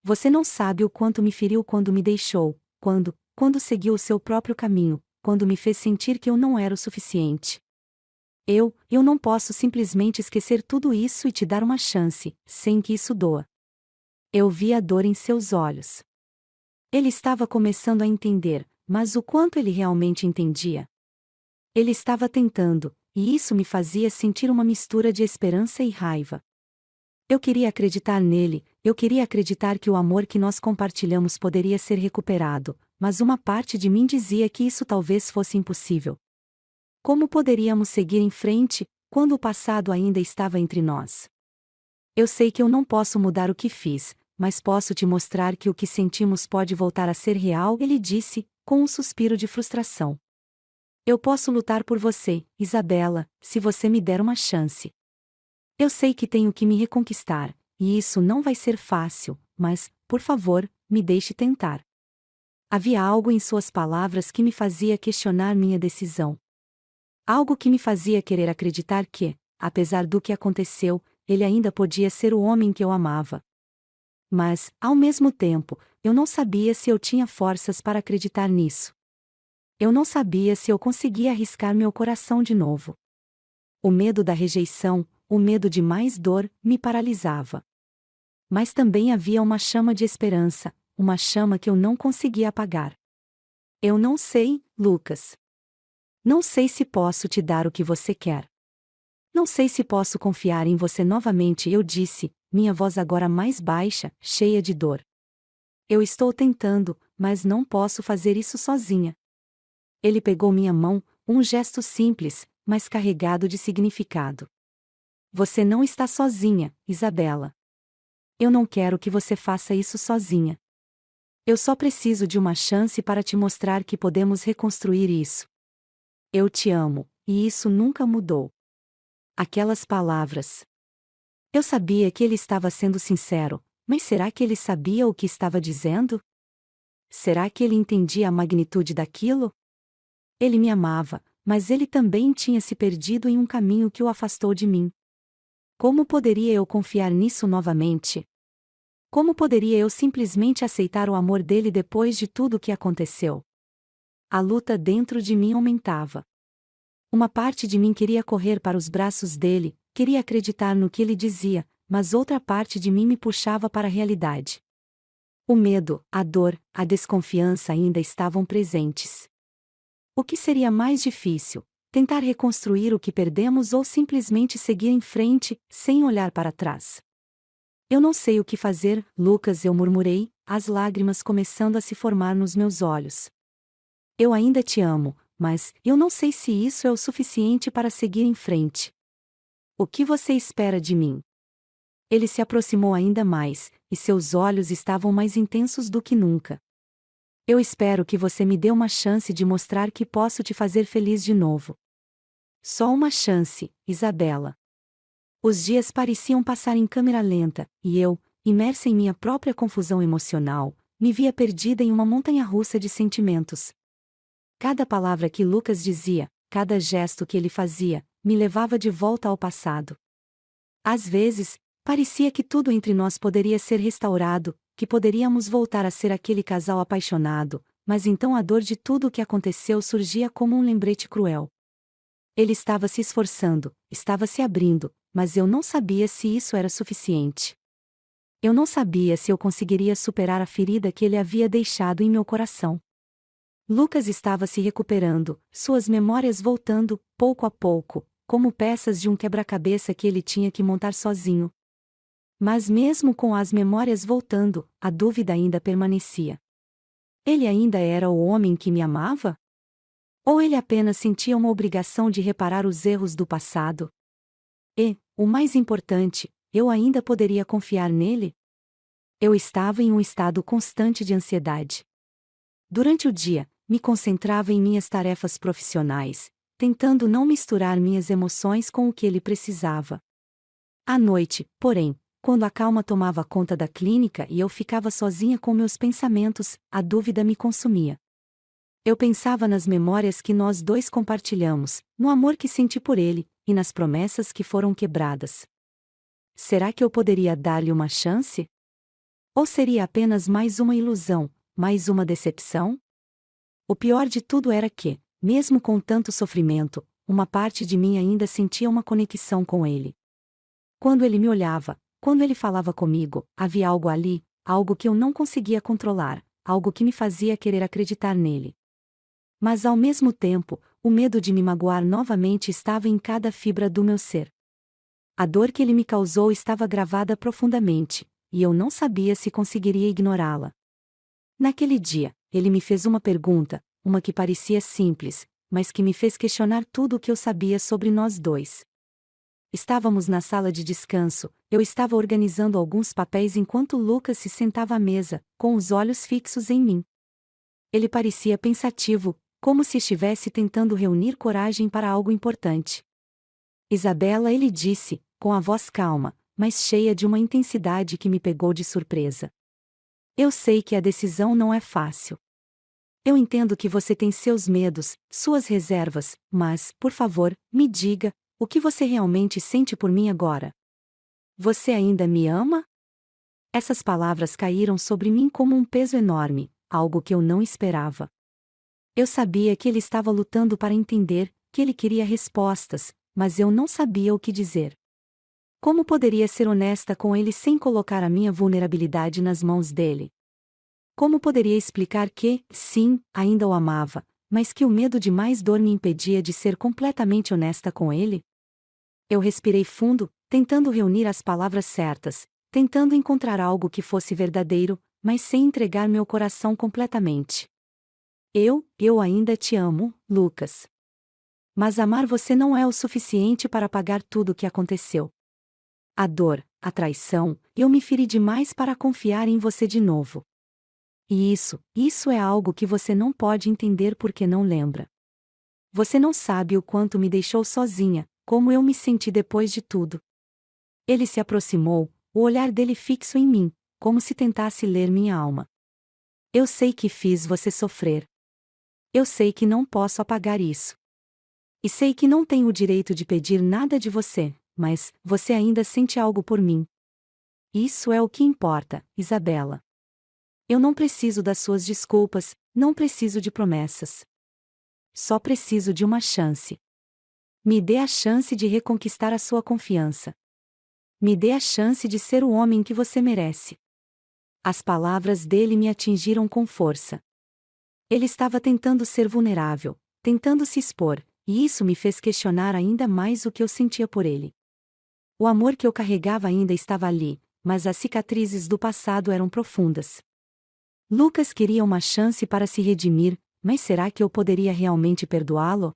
Você não sabe o quanto me feriu quando me deixou, quando seguiu o seu próprio caminho, quando me fez sentir que eu não era o suficiente. Eu não posso simplesmente esquecer tudo isso e te dar uma chance, sem que isso doa. Eu vi a dor em seus olhos. Ele estava começando a entender, mas o quanto ele realmente entendia? Ele estava tentando, e isso me fazia sentir uma mistura de esperança e raiva. Eu queria acreditar nele, eu queria acreditar que o amor que nós compartilhamos poderia ser recuperado, mas uma parte de mim dizia que isso talvez fosse impossível. Como poderíamos seguir em frente, quando o passado ainda estava entre nós? Eu sei que eu não posso mudar o que fiz, mas posso te mostrar que o que sentimos pode voltar a ser real, ele disse, com um suspiro de frustração. Eu posso lutar por você, Isabela, se você me der uma chance. Eu sei que tenho que me reconquistar, e isso não vai ser fácil, mas, por favor, me deixe tentar. Havia algo em suas palavras que me fazia questionar minha decisão. Algo que me fazia querer acreditar que, apesar do que aconteceu, ele ainda podia ser o homem que eu amava. Mas, ao mesmo tempo, eu não sabia se eu tinha forças para acreditar nisso. Eu não sabia se eu conseguia arriscar meu coração de novo. O medo da rejeição, o medo de mais dor, me paralisava. Mas também havia uma chama de esperança, uma chama que eu não conseguia apagar. Eu não sei, Lucas. Não sei se posso te dar o que você quer. Não sei se posso confiar em você novamente, eu disse, minha voz agora mais baixa, cheia de dor. Eu estou tentando, mas não posso fazer isso sozinha. Ele pegou minha mão, um gesto simples, mas carregado de significado. Você não está sozinha, Isabela. Eu não quero que você faça isso sozinha. Eu só preciso de uma chance para te mostrar que podemos reconstruir isso. Eu te amo, e isso nunca mudou. Aquelas palavras. Eu sabia que ele estava sendo sincero, mas será que ele sabia o que estava dizendo? Será que ele entendia a magnitude daquilo? Ele me amava, mas ele também tinha se perdido em um caminho que o afastou de mim. Como poderia eu confiar nisso novamente? Como poderia eu simplesmente aceitar o amor dele depois de tudo o que aconteceu? A luta dentro de mim aumentava. Uma parte de mim queria correr para os braços dele, queria acreditar no que ele dizia, mas outra parte de mim me puxava para a realidade. O medo, a dor, a desconfiança ainda estavam presentes. O que seria mais difícil? Tentar reconstruir o que perdemos ou simplesmente seguir em frente, sem olhar para trás? Eu não sei o que fazer, Lucas, eu murmurei, as lágrimas começando a se formar nos meus olhos. Eu ainda te amo, mas eu não sei se isso é o suficiente para seguir em frente. O que você espera de mim? Ele se aproximou ainda mais, e seus olhos estavam mais intensos do que nunca. Eu espero que você me dê uma chance de mostrar que posso te fazer feliz de novo. Só uma chance, Isabela. Os dias pareciam passar em câmera lenta, e eu, imersa em minha própria confusão emocional, me via perdida em uma montanha-russa de sentimentos. Cada palavra que Lucas dizia, cada gesto que ele fazia, me levava de volta ao passado. Às vezes, parecia que tudo entre nós poderia ser restaurado, que poderíamos voltar a ser aquele casal apaixonado, mas então a dor de tudo o que aconteceu surgia como um lembrete cruel. Ele estava se esforçando, estava se abrindo, mas eu não sabia se isso era suficiente. Eu não sabia se eu conseguiria superar a ferida que ele havia deixado em meu coração. Lucas estava se recuperando, suas memórias voltando, pouco a pouco, como peças de um quebra-cabeça que ele tinha que montar sozinho. Mas mesmo com as memórias voltando, a dúvida ainda permanecia. Ele ainda era o homem que me amava? Ou ele apenas sentia uma obrigação de reparar os erros do passado? E, o mais importante, eu ainda poderia confiar nele? Eu estava em um estado constante de ansiedade. Durante o dia, me concentrava em minhas tarefas profissionais, tentando não misturar minhas emoções com o que ele precisava. À noite, porém, quando a calma tomava conta da clínica e eu ficava sozinha com meus pensamentos, a dúvida me consumia. Eu pensava nas memórias que nós dois compartilhamos, no amor que senti por ele, e nas promessas que foram quebradas. Será que eu poderia dar-lhe uma chance? Ou seria apenas mais uma ilusão, mais uma decepção? O pior de tudo era que, mesmo com tanto sofrimento, uma parte de mim ainda sentia uma conexão com ele. Quando ele me olhava, quando ele falava comigo, havia algo ali, algo que eu não conseguia controlar, algo que me fazia querer acreditar nele. Mas ao mesmo tempo, o medo de me magoar novamente estava em cada fibra do meu ser. A dor que ele me causou estava gravada profundamente, e eu não sabia se conseguiria ignorá-la. Naquele dia, ele me fez uma pergunta, uma que parecia simples, mas que me fez questionar tudo o que eu sabia sobre nós dois. Estávamos na sala de descanso, eu estava organizando alguns papéis enquanto Lucas se sentava à mesa, com os olhos fixos em mim. Ele parecia pensativo, como se estivesse tentando reunir coragem para algo importante. Isabela, ele disse, com a voz calma, mas cheia de uma intensidade que me pegou de surpresa. Eu sei que a decisão não é fácil. Eu entendo que você tem seus medos, suas reservas, mas, por favor, me diga, o que você realmente sente por mim agora? Você ainda me ama? Essas palavras caíram sobre mim como um peso enorme, algo que eu não esperava. Eu sabia que ele estava lutando para entender, que ele queria respostas, mas eu não sabia o que dizer. Como poderia ser honesta com ele sem colocar a minha vulnerabilidade nas mãos dele? Como poderia explicar que, sim, ainda o amava, mas que o medo de mais dor me impedia de ser completamente honesta com ele? Eu respirei fundo, tentando reunir as palavras certas, tentando encontrar algo que fosse verdadeiro, mas sem entregar meu coração completamente. Eu ainda te amo, Lucas. Mas amar você não é o suficiente para apagar tudo o que aconteceu. A dor, a traição, eu me feri demais para confiar em você de novo. E isso é algo que você não pode entender porque não lembra. Você não sabe o quanto me deixou sozinha, como eu me senti depois de tudo. Ele se aproximou, o olhar dele fixo em mim, como se tentasse ler minha alma. Eu sei que fiz você sofrer. Eu sei que não posso apagar isso. E sei que não tenho o direito de pedir nada de você, mas você ainda sente algo por mim. Isso é o que importa, Isabela. Eu não preciso das suas desculpas, não preciso de promessas. Só preciso de uma chance. Me dê a chance de reconquistar a sua confiança. Me dê a chance de ser o homem que você merece. As palavras dele me atingiram com força. Ele estava tentando ser vulnerável, tentando se expor, e isso me fez questionar ainda mais o que eu sentia por ele. O amor que eu carregava ainda estava ali, mas as cicatrizes do passado eram profundas. Lucas queria uma chance para se redimir, mas será que eu poderia realmente perdoá-lo?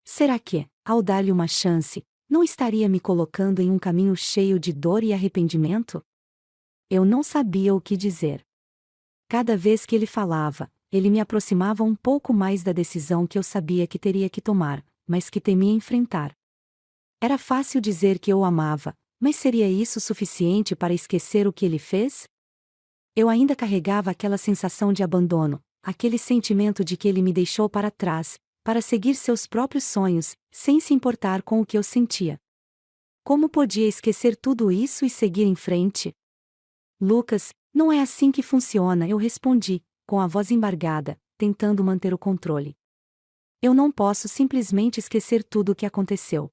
Será que, ao dar-lhe uma chance, não estaria me colocando em um caminho cheio de dor e arrependimento? Eu não sabia o que dizer. Cada vez que ele falava, ele me aproximava um pouco mais da decisão que eu sabia que teria que tomar, mas que temia enfrentar. Era fácil dizer que eu o amava, mas seria isso suficiente para esquecer o que ele fez? Eu ainda carregava aquela sensação de abandono, aquele sentimento de que ele me deixou para trás, para seguir seus próprios sonhos, sem se importar com o que eu sentia. Como podia esquecer tudo isso e seguir em frente? Lucas, não é assim que funciona, eu respondi, com a voz embargada, tentando manter o controle. Eu não posso simplesmente esquecer tudo o que aconteceu.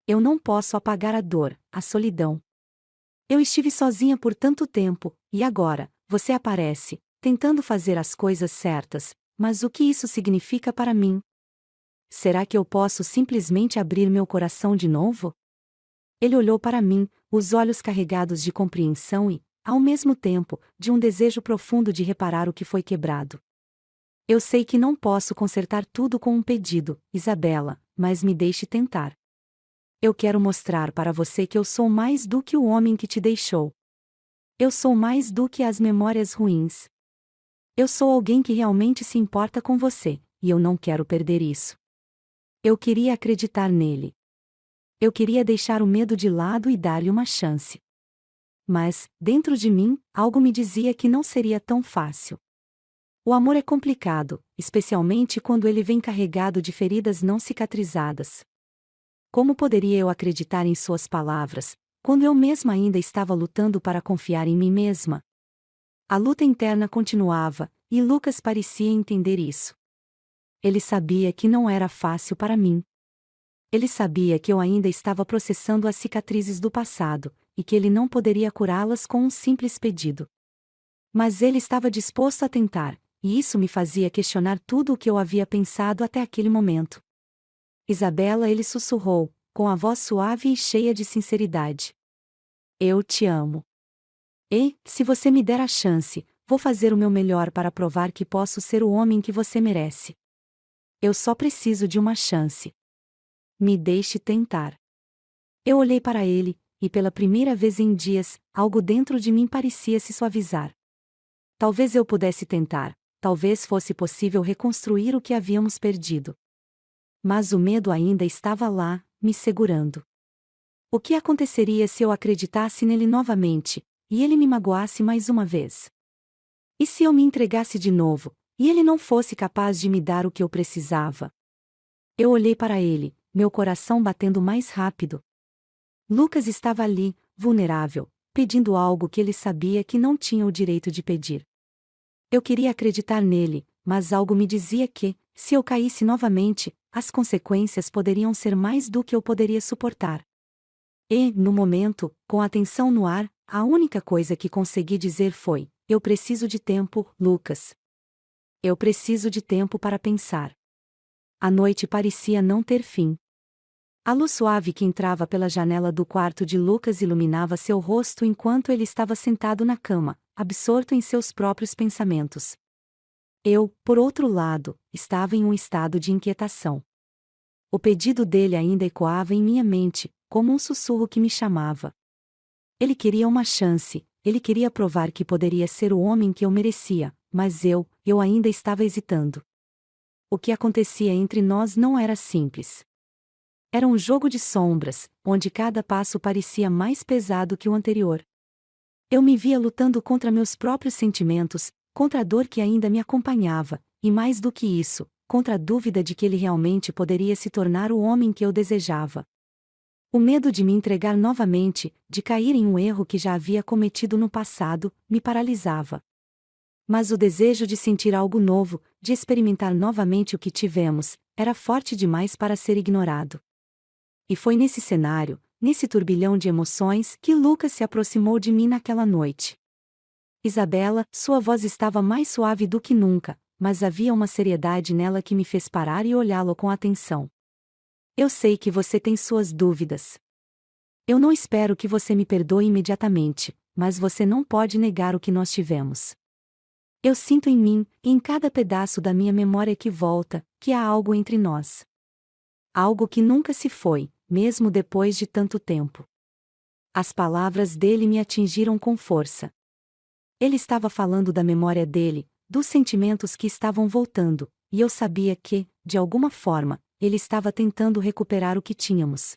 Eu não posso apagar a dor, a solidão. Eu estive sozinha por tanto tempo, e agora, você aparece, tentando fazer as coisas certas, mas o que isso significa para mim? Será que eu posso simplesmente abrir meu coração de novo? Ele olhou para mim, os olhos carregados de compreensão e, ao mesmo tempo, de um desejo profundo de reparar o que foi quebrado. Eu sei que não posso consertar tudo com um pedido, Isabela, mas me deixe tentar. Eu quero mostrar para você que eu sou mais do que o homem que te deixou. Eu sou mais do que as memórias ruins. Eu sou alguém que realmente se importa com você, e eu não quero perder isso. Eu queria acreditar nele. Eu queria deixar o medo de lado e dar-lhe uma chance. Mas, dentro de mim, algo me dizia que não seria tão fácil. O amor é complicado, especialmente quando ele vem carregado de feridas não cicatrizadas. Como poderia eu acreditar em suas palavras, quando eu mesma ainda estava lutando para confiar em mim mesma? A luta interna continuava, e Lucas parecia entender isso. Ele sabia que não era fácil para mim. Ele sabia que eu ainda estava processando as cicatrizes do passado, e que ele não poderia curá-las com um simples pedido. Mas ele estava disposto a tentar, e isso me fazia questionar tudo o que eu havia pensado até aquele momento. Isabela, ele sussurrou, com a voz suave e cheia de sinceridade. Eu te amo. E, se você me der a chance, vou fazer o meu melhor para provar que posso ser o homem que você merece. Eu só preciso de uma chance. Me deixe tentar. Eu olhei para ele, e pela primeira vez em dias, algo dentro de mim parecia se suavizar. Talvez eu pudesse tentar, talvez fosse possível reconstruir o que havíamos perdido. Mas o medo ainda estava lá, me segurando. O que aconteceria se eu acreditasse nele novamente, e ele me magoasse mais uma vez? E se eu me entregasse de novo, e ele não fosse capaz de me dar o que eu precisava? Eu olhei para ele, meu coração batendo mais rápido. Lucas estava ali, vulnerável, pedindo algo que ele sabia que não tinha o direito de pedir. Eu queria acreditar nele, mas algo me dizia que, se eu caísse novamente, as consequências poderiam ser mais do que eu poderia suportar. E, no momento, com a tensão no ar, a única coisa que consegui dizer foi: eu preciso de tempo, Lucas. Eu preciso de tempo para pensar. A noite parecia não ter fim. A luz suave que entrava pela janela do quarto de Lucas iluminava seu rosto enquanto ele estava sentado na cama, absorto em seus próprios pensamentos. Eu, por outro lado, estava em um estado de inquietação. O pedido dele ainda ecoava em minha mente, como um sussurro que me chamava. Ele queria uma chance, ele queria provar que poderia ser o homem que eu merecia, mas eu ainda estava hesitando. O que acontecia entre nós não era simples. Era um jogo de sombras, onde cada passo parecia mais pesado que o anterior. Eu me via lutando contra meus próprios sentimentos, contra a dor que ainda me acompanhava, e mais do que isso, contra a dúvida de que ele realmente poderia se tornar o homem que eu desejava. O medo de me entregar novamente, de cair em um erro que já havia cometido no passado, me paralisava. Mas o desejo de sentir algo novo, de experimentar novamente o que tivemos, era forte demais para ser ignorado. E foi nesse cenário, nesse turbilhão de emoções, que Lucas se aproximou de mim naquela noite. Isabela, sua voz estava mais suave do que nunca, mas havia uma seriedade nela que me fez parar e olhá-lo com atenção. Eu sei que você tem suas dúvidas. Eu não espero que você me perdoe imediatamente, mas você não pode negar o que nós tivemos. Eu sinto em mim, em cada pedaço da minha memória que volta, que há algo entre nós. Algo que nunca se foi, mesmo depois de tanto tempo. As palavras dele me atingiram com força. Ele estava falando da memória dele, dos sentimentos que estavam voltando, e eu sabia que, de alguma forma, ele estava tentando recuperar o que tínhamos.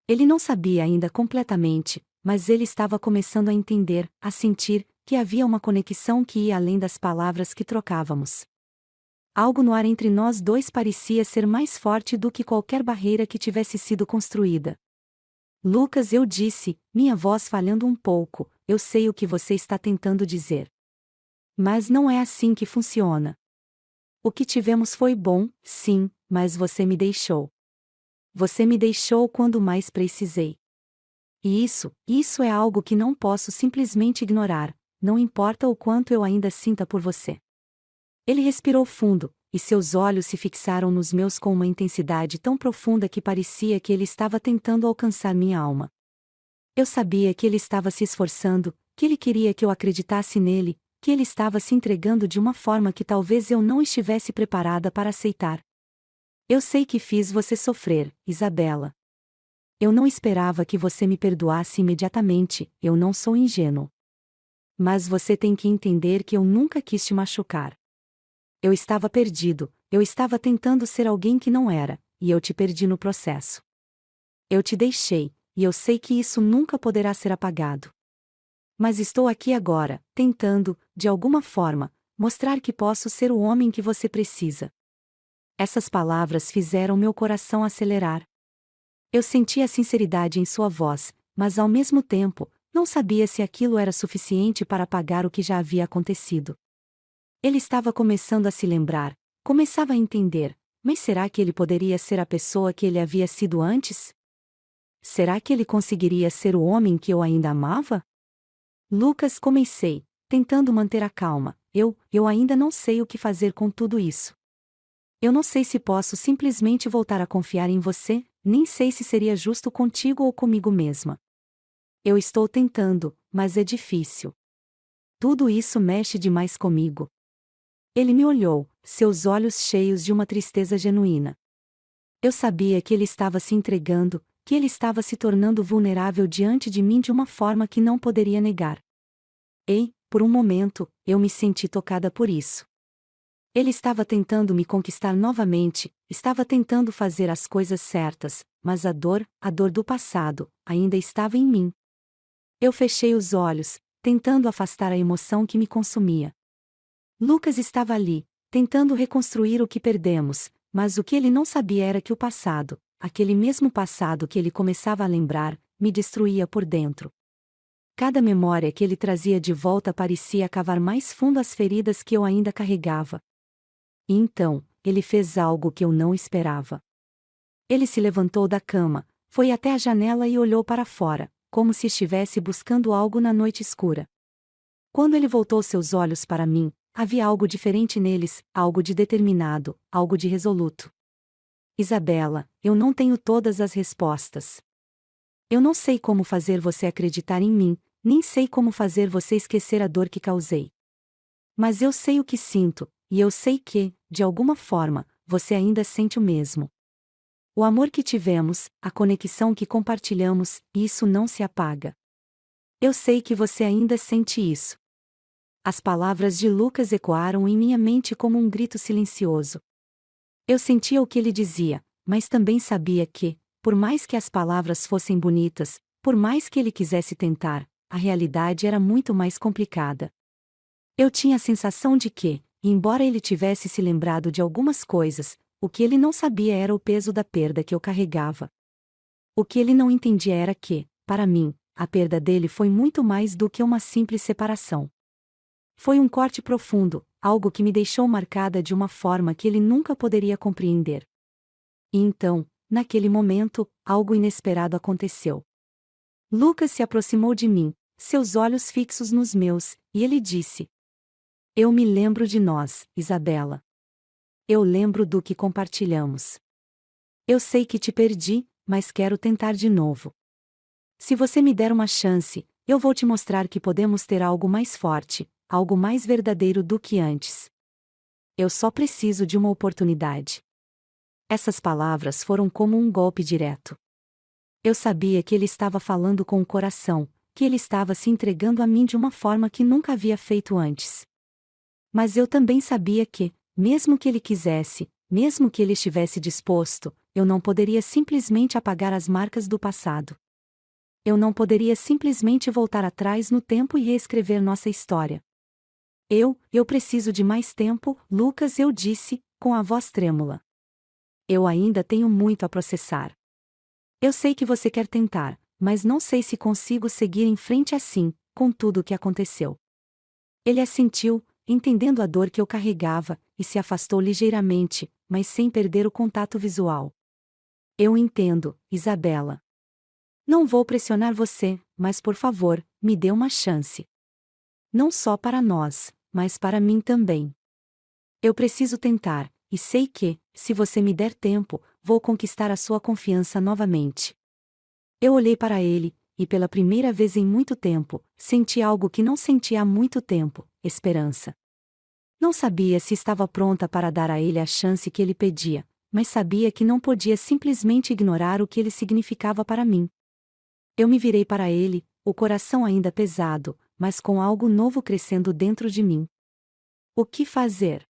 Ele não sabia ainda completamente, mas ele estava começando a entender, a sentir, que havia uma conexão que ia além das palavras que trocávamos. Algo no ar entre nós dois parecia ser mais forte do que qualquer barreira que tivesse sido construída. Lucas, eu disse, minha voz falhando um pouco, eu sei o que você está tentando dizer. Mas não é assim que funciona. O que tivemos foi bom, sim, mas você me deixou. Você me deixou quando mais precisei. E isso é algo que não posso simplesmente ignorar, não importa o quanto eu ainda sinta por você. Ele respirou fundo, e seus olhos se fixaram nos meus com uma intensidade tão profunda que parecia que ele estava tentando alcançar minha alma. Eu sabia que ele estava se esforçando, que ele queria que eu acreditasse nele, que ele estava se entregando de uma forma que talvez eu não estivesse preparada para aceitar. Eu sei que fiz você sofrer, Isabela. Eu não esperava que você me perdoasse imediatamente, eu não sou ingênuo. Mas você tem que entender que eu nunca quis te machucar. Eu estava perdido, eu estava tentando ser alguém que não era, e eu te perdi no processo. Eu te deixei, e eu sei que isso nunca poderá ser apagado. Mas estou aqui agora, tentando, de alguma forma, mostrar que posso ser o homem que você precisa. Essas palavras fizeram meu coração acelerar. Eu senti a sinceridade em sua voz, mas ao mesmo tempo, não sabia se aquilo era suficiente para apagar o que já havia acontecido. Ele estava começando a se lembrar, começava a entender, mas será que ele poderia ser a pessoa que ele havia sido antes? Será que ele conseguiria ser o homem que eu ainda amava? Lucas, comecei, tentando manter a calma, eu ainda não sei o que fazer com tudo isso. Eu não sei se posso simplesmente voltar a confiar em você, nem sei se seria justo contigo ou comigo mesma. Eu estou tentando, mas é difícil. Tudo isso mexe demais comigo. Ele me olhou, seus olhos cheios de uma tristeza genuína. Eu sabia que ele estava se entregando, que ele estava se tornando vulnerável diante de mim de uma forma que não poderia negar. E, por um momento, eu me senti tocada por isso. Ele estava tentando me conquistar novamente, estava tentando fazer as coisas certas, mas a dor do passado, ainda estava em mim. Eu fechei os olhos, tentando afastar a emoção que me consumia. Lucas estava ali, tentando reconstruir o que perdemos, mas o que ele não sabia era que o passado, aquele mesmo passado que ele começava a lembrar, me destruía por dentro. Cada memória que ele trazia de volta parecia cavar mais fundo as feridas que eu ainda carregava. E então, ele fez algo que eu não esperava. Ele se levantou da cama, foi até a janela e olhou para fora, como se estivesse buscando algo na noite escura. Quando ele voltou seus olhos para mim, havia algo diferente neles, algo de determinado, algo de resoluto. Isabela, eu não tenho todas as respostas. Eu não sei como fazer você acreditar em mim, nem sei como fazer você esquecer a dor que causei. Mas eu sei o que sinto, e eu sei que, de alguma forma, você ainda sente o mesmo. O amor que tivemos, a conexão que compartilhamos, isso não se apaga. Eu sei que você ainda sente isso. As palavras de Lucas ecoaram em minha mente como um grito silencioso. Eu sentia o que ele dizia, mas também sabia que, por mais que as palavras fossem bonitas, por mais que ele quisesse tentar, a realidade era muito mais complicada. Eu tinha a sensação de que, embora ele tivesse se lembrado de algumas coisas, o que ele não sabia era o peso da perda que eu carregava. O que ele não entendia era que, para mim, a perda dele foi muito mais do que uma simples separação. Foi um corte profundo, algo que me deixou marcada de uma forma que ele nunca poderia compreender. E então, naquele momento, algo inesperado aconteceu. Lucas se aproximou de mim, seus olhos fixos nos meus, e ele disse: Eu me lembro de nós, Isabela. Eu lembro do que compartilhamos. Eu sei que te perdi, mas quero tentar de novo. Se você me der uma chance, eu vou te mostrar que podemos ter algo mais forte, algo mais verdadeiro do que antes. Eu só preciso de uma oportunidade. Essas palavras foram como um golpe direto. Eu sabia que ele estava falando com o coração, que ele estava se entregando a mim de uma forma que nunca havia feito antes. Mas eu também sabia que, mesmo que ele quisesse, mesmo que ele estivesse disposto, eu não poderia simplesmente apagar as marcas do passado. Eu não poderia simplesmente voltar atrás no tempo e reescrever nossa história. Eu preciso de mais tempo, Lucas, eu disse, com a voz trêmula. Eu ainda tenho muito a processar. Eu sei que você quer tentar, mas não sei se consigo seguir em frente assim, com tudo o que aconteceu. Ele assentiu, entendendo a dor que eu carregava, e se afastou ligeiramente, mas sem perder o contato visual. Eu entendo, Isabela. Não vou pressionar você, mas por favor, me dê uma chance. Não só para nós, mas para mim também. Eu preciso tentar, e sei que, se você me der tempo, vou conquistar a sua confiança novamente. Eu olhei para ele, e pela primeira vez em muito tempo, senti algo que não sentia há muito tempo: esperança. Não sabia se estava pronta para dar a ele a chance que ele pedia, mas sabia que não podia simplesmente ignorar o que ele significava para mim. Eu me virei para ele, o coração ainda pesado, mas com algo novo crescendo dentro de mim. O que fazer?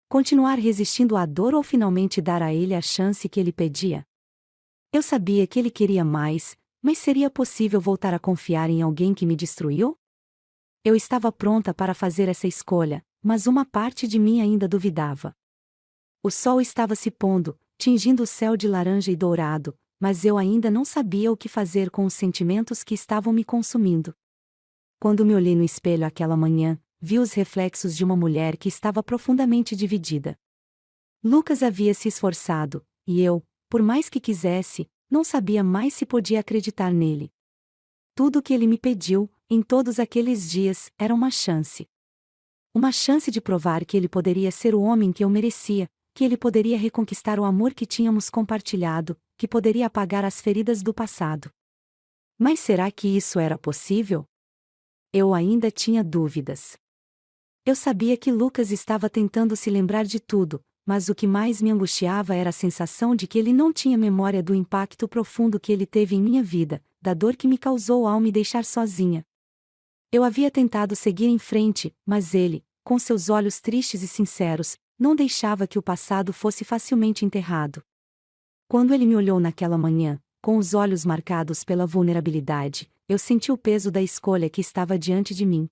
Continuar resistindo à dor ou finalmente dar a ele a chance que ele pedia? Eu sabia que ele queria mais, mas seria possível voltar a confiar em alguém que me destruiu? Eu estava pronta para fazer essa escolha, mas uma parte de mim ainda duvidava. O sol estava se pondo, tingindo o céu de laranja e dourado, mas eu ainda não sabia o que fazer com os sentimentos que estavam me consumindo. Quando me olhei no espelho aquela manhã, vi os reflexos de uma mulher que estava profundamente dividida. Lucas havia se esforçado, e eu, por mais que quisesse, não sabia mais se podia acreditar nele. Tudo o que ele me pediu, em todos aqueles dias, era uma chance. Uma chance de provar que ele poderia ser o homem que eu merecia, que ele poderia reconquistar o amor que tínhamos compartilhado, que poderia apagar as feridas do passado. Mas será que isso era possível? Eu ainda tinha dúvidas. Eu sabia que Lucas estava tentando se lembrar de tudo, mas o que mais me angustiava era a sensação de que ele não tinha memória do impacto profundo que ele teve em minha vida, da dor que me causou ao me deixar sozinha. Eu havia tentado seguir em frente, mas ele, com seus olhos tristes e sinceros, não deixava que o passado fosse facilmente enterrado. Quando ele me olhou naquela manhã, com os olhos marcados pela vulnerabilidade, eu senti o peso da escolha que estava diante de mim.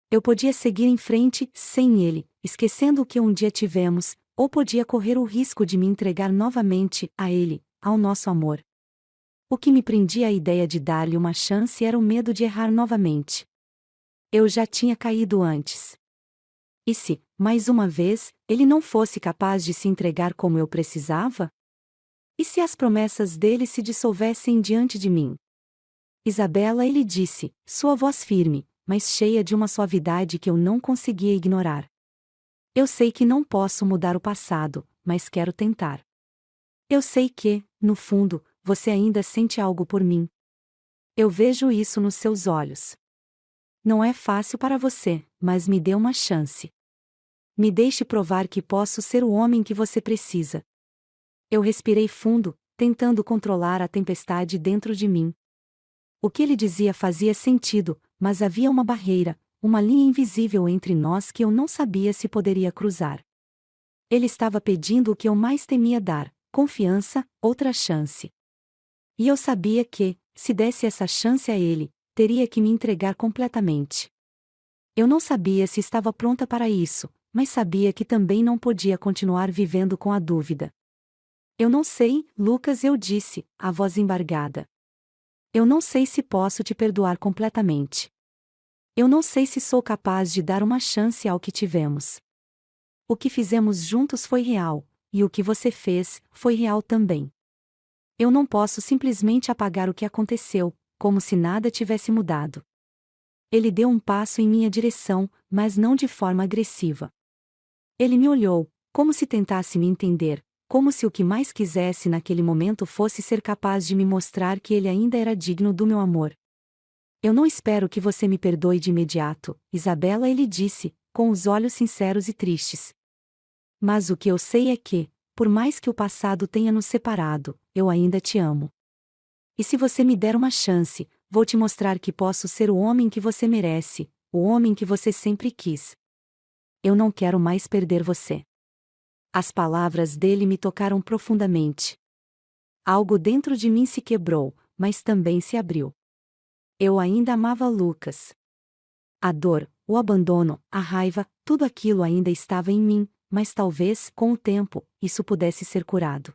Eu podia seguir em frente, sem ele, esquecendo o que um dia tivemos, ou podia correr o risco de me entregar novamente a ele, ao nosso amor. O que me prendia à ideia de dar-lhe uma chance era o medo de errar novamente. Eu já tinha caído antes. E se, mais uma vez, ele não fosse capaz de se entregar como eu precisava? E se as promessas dele se dissolvessem diante de mim? Isabela, ele disse, sua voz firme, mas cheia de uma suavidade que eu não conseguia ignorar. Eu sei que não posso mudar o passado, mas quero tentar. Eu sei que, no fundo, você ainda sente algo por mim. Eu vejo isso nos seus olhos. Não é fácil para você, mas me dê uma chance. Me deixe provar que posso ser o homem que você precisa. Eu respirei fundo, tentando controlar a tempestade dentro de mim. O que ele dizia fazia sentido, mas havia uma barreira, uma linha invisível entre nós que eu não sabia se poderia cruzar. Ele estava pedindo o que eu mais temia dar: confiança, outra chance. E eu sabia que, se desse essa chance a ele, teria que me entregar completamente. Eu não sabia se estava pronta para isso, mas sabia que também não podia continuar vivendo com a dúvida. Eu não sei, Lucas, eu disse, a voz embargada. Eu não sei se posso te perdoar completamente. Eu não sei se sou capaz de dar uma chance ao que tivemos. O que fizemos juntos foi real, e o que você fez foi real também. Eu não posso simplesmente apagar o que aconteceu, como se nada tivesse mudado. Ele deu um passo em minha direção, mas não de forma agressiva. Ele me olhou, como se tentasse me entender, como se o que mais quisesse naquele momento fosse ser capaz de me mostrar que ele ainda era digno do meu amor. Eu não espero que você me perdoe de imediato, Isabela, ele disse, com os olhos sinceros e tristes. Mas o que eu sei é que, por mais que o passado tenha nos separado, eu ainda te amo. E se você me der uma chance, vou te mostrar que posso ser o homem que você merece, o homem que você sempre quis. Eu não quero mais perder você. As palavras dele me tocaram profundamente. Algo dentro de mim se quebrou, mas também se abriu. Eu ainda amava Lucas. A dor, o abandono, a raiva, tudo aquilo ainda estava em mim, mas talvez, com o tempo, isso pudesse ser curado.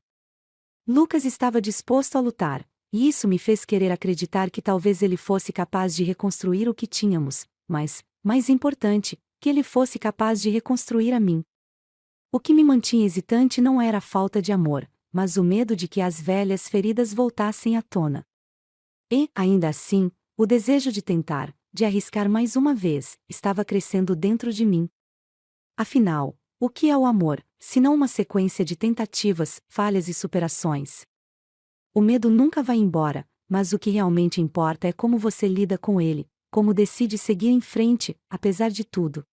Lucas estava disposto a lutar, e isso me fez querer acreditar que talvez ele fosse capaz de reconstruir o que tínhamos, mas, mais importante, que ele fosse capaz de reconstruir a mim. O que me mantinha hesitante não era a falta de amor, mas o medo de que as velhas feridas voltassem à tona. E, ainda assim, o desejo de tentar, de arriscar mais uma vez, estava crescendo dentro de mim. Afinal, o que é o amor, se não uma sequência de tentativas, falhas e superações? O medo nunca vai embora, mas o que realmente importa é como você lida com ele, como decide seguir em frente, apesar de tudo.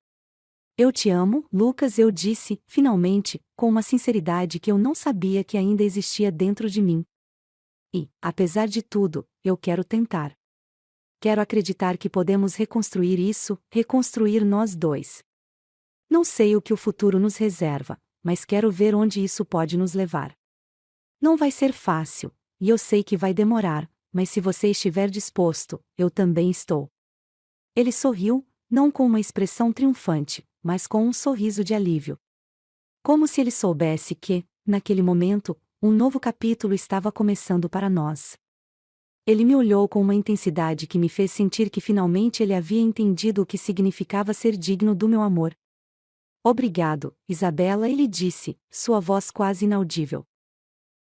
Eu te amo, Lucas, eu disse, finalmente, com uma sinceridade que eu não sabia que ainda existia dentro de mim. E, apesar de tudo, eu quero tentar. Quero acreditar que podemos reconstruir isso, reconstruir nós dois. Não sei o que o futuro nos reserva, mas quero ver onde isso pode nos levar. Não vai ser fácil, e eu sei que vai demorar, mas se você estiver disposto, eu também estou. Ele sorriu, não com uma expressão triunfante, mas com um sorriso de alívio. Como se ele soubesse que, naquele momento, um novo capítulo estava começando para nós. Ele me olhou com uma intensidade que me fez sentir que finalmente ele havia entendido o que significava ser digno do meu amor. Obrigado, Isabela, ele disse, sua voz quase inaudível.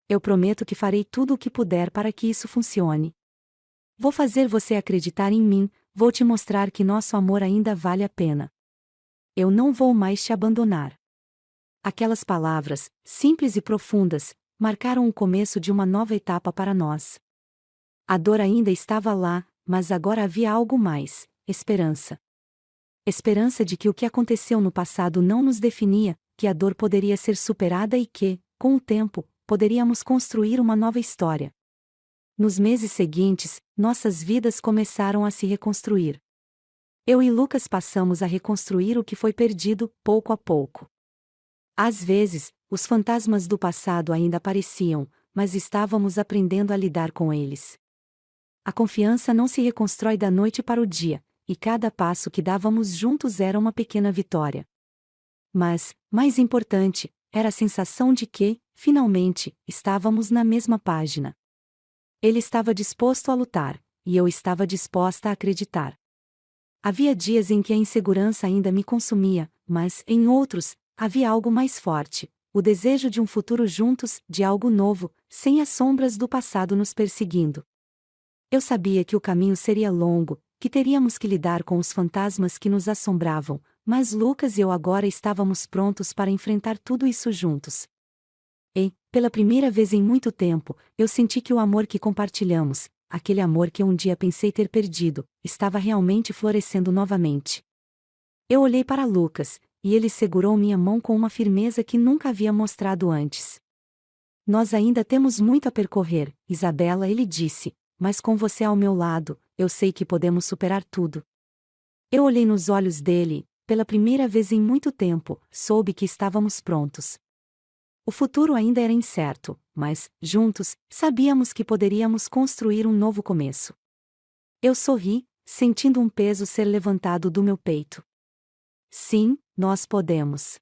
Eu prometo que farei tudo o que puder para que isso funcione. Vou fazer você acreditar em mim, vou te mostrar que nosso amor ainda vale a pena. Eu não vou mais te abandonar. Aquelas palavras, simples e profundas, marcaram o começo de uma nova etapa para nós. A dor ainda estava lá, mas agora havia algo mais: esperança. Esperança de que o que aconteceu no passado não nos definia, que a dor poderia ser superada e que, com o tempo, poderíamos construir uma nova história. Nos meses seguintes, nossas vidas começaram a se reconstruir. Eu e Lucas passamos a reconstruir o que foi perdido, pouco a pouco. Às vezes, os fantasmas do passado ainda apareciam, mas estávamos aprendendo a lidar com eles. A confiança não se reconstrói da noite para o dia, e cada passo que dávamos juntos era uma pequena vitória. Mas, mais importante, era a sensação de que, finalmente, estávamos na mesma página. Ele estava disposto a lutar, e eu estava disposta a acreditar. Havia dias em que a insegurança ainda me consumia, mas, em outros, havia algo mais forte: o desejo de um futuro juntos, de algo novo, sem as sombras do passado nos perseguindo. Eu sabia que o caminho seria longo, que teríamos que lidar com os fantasmas que nos assombravam, mas Lucas e eu agora estávamos prontos para enfrentar tudo isso juntos. E, pela primeira vez em muito tempo, eu senti que o amor que compartilhamos, aquele amor que um dia pensei ter perdido, estava realmente florescendo novamente. Eu olhei para Lucas, e ele segurou minha mão com uma firmeza que nunca havia mostrado antes. Nós ainda temos muito a percorrer, Isabela, ele disse, mas com você ao meu lado, eu sei que podemos superar tudo. Eu olhei nos olhos dele, pela primeira vez em muito tempo, soube que estávamos prontos. O futuro ainda era incerto, mas, juntos, sabíamos que poderíamos construir um novo começo. Eu sorri, sentindo um peso ser levantado do meu peito. Sim, nós podemos.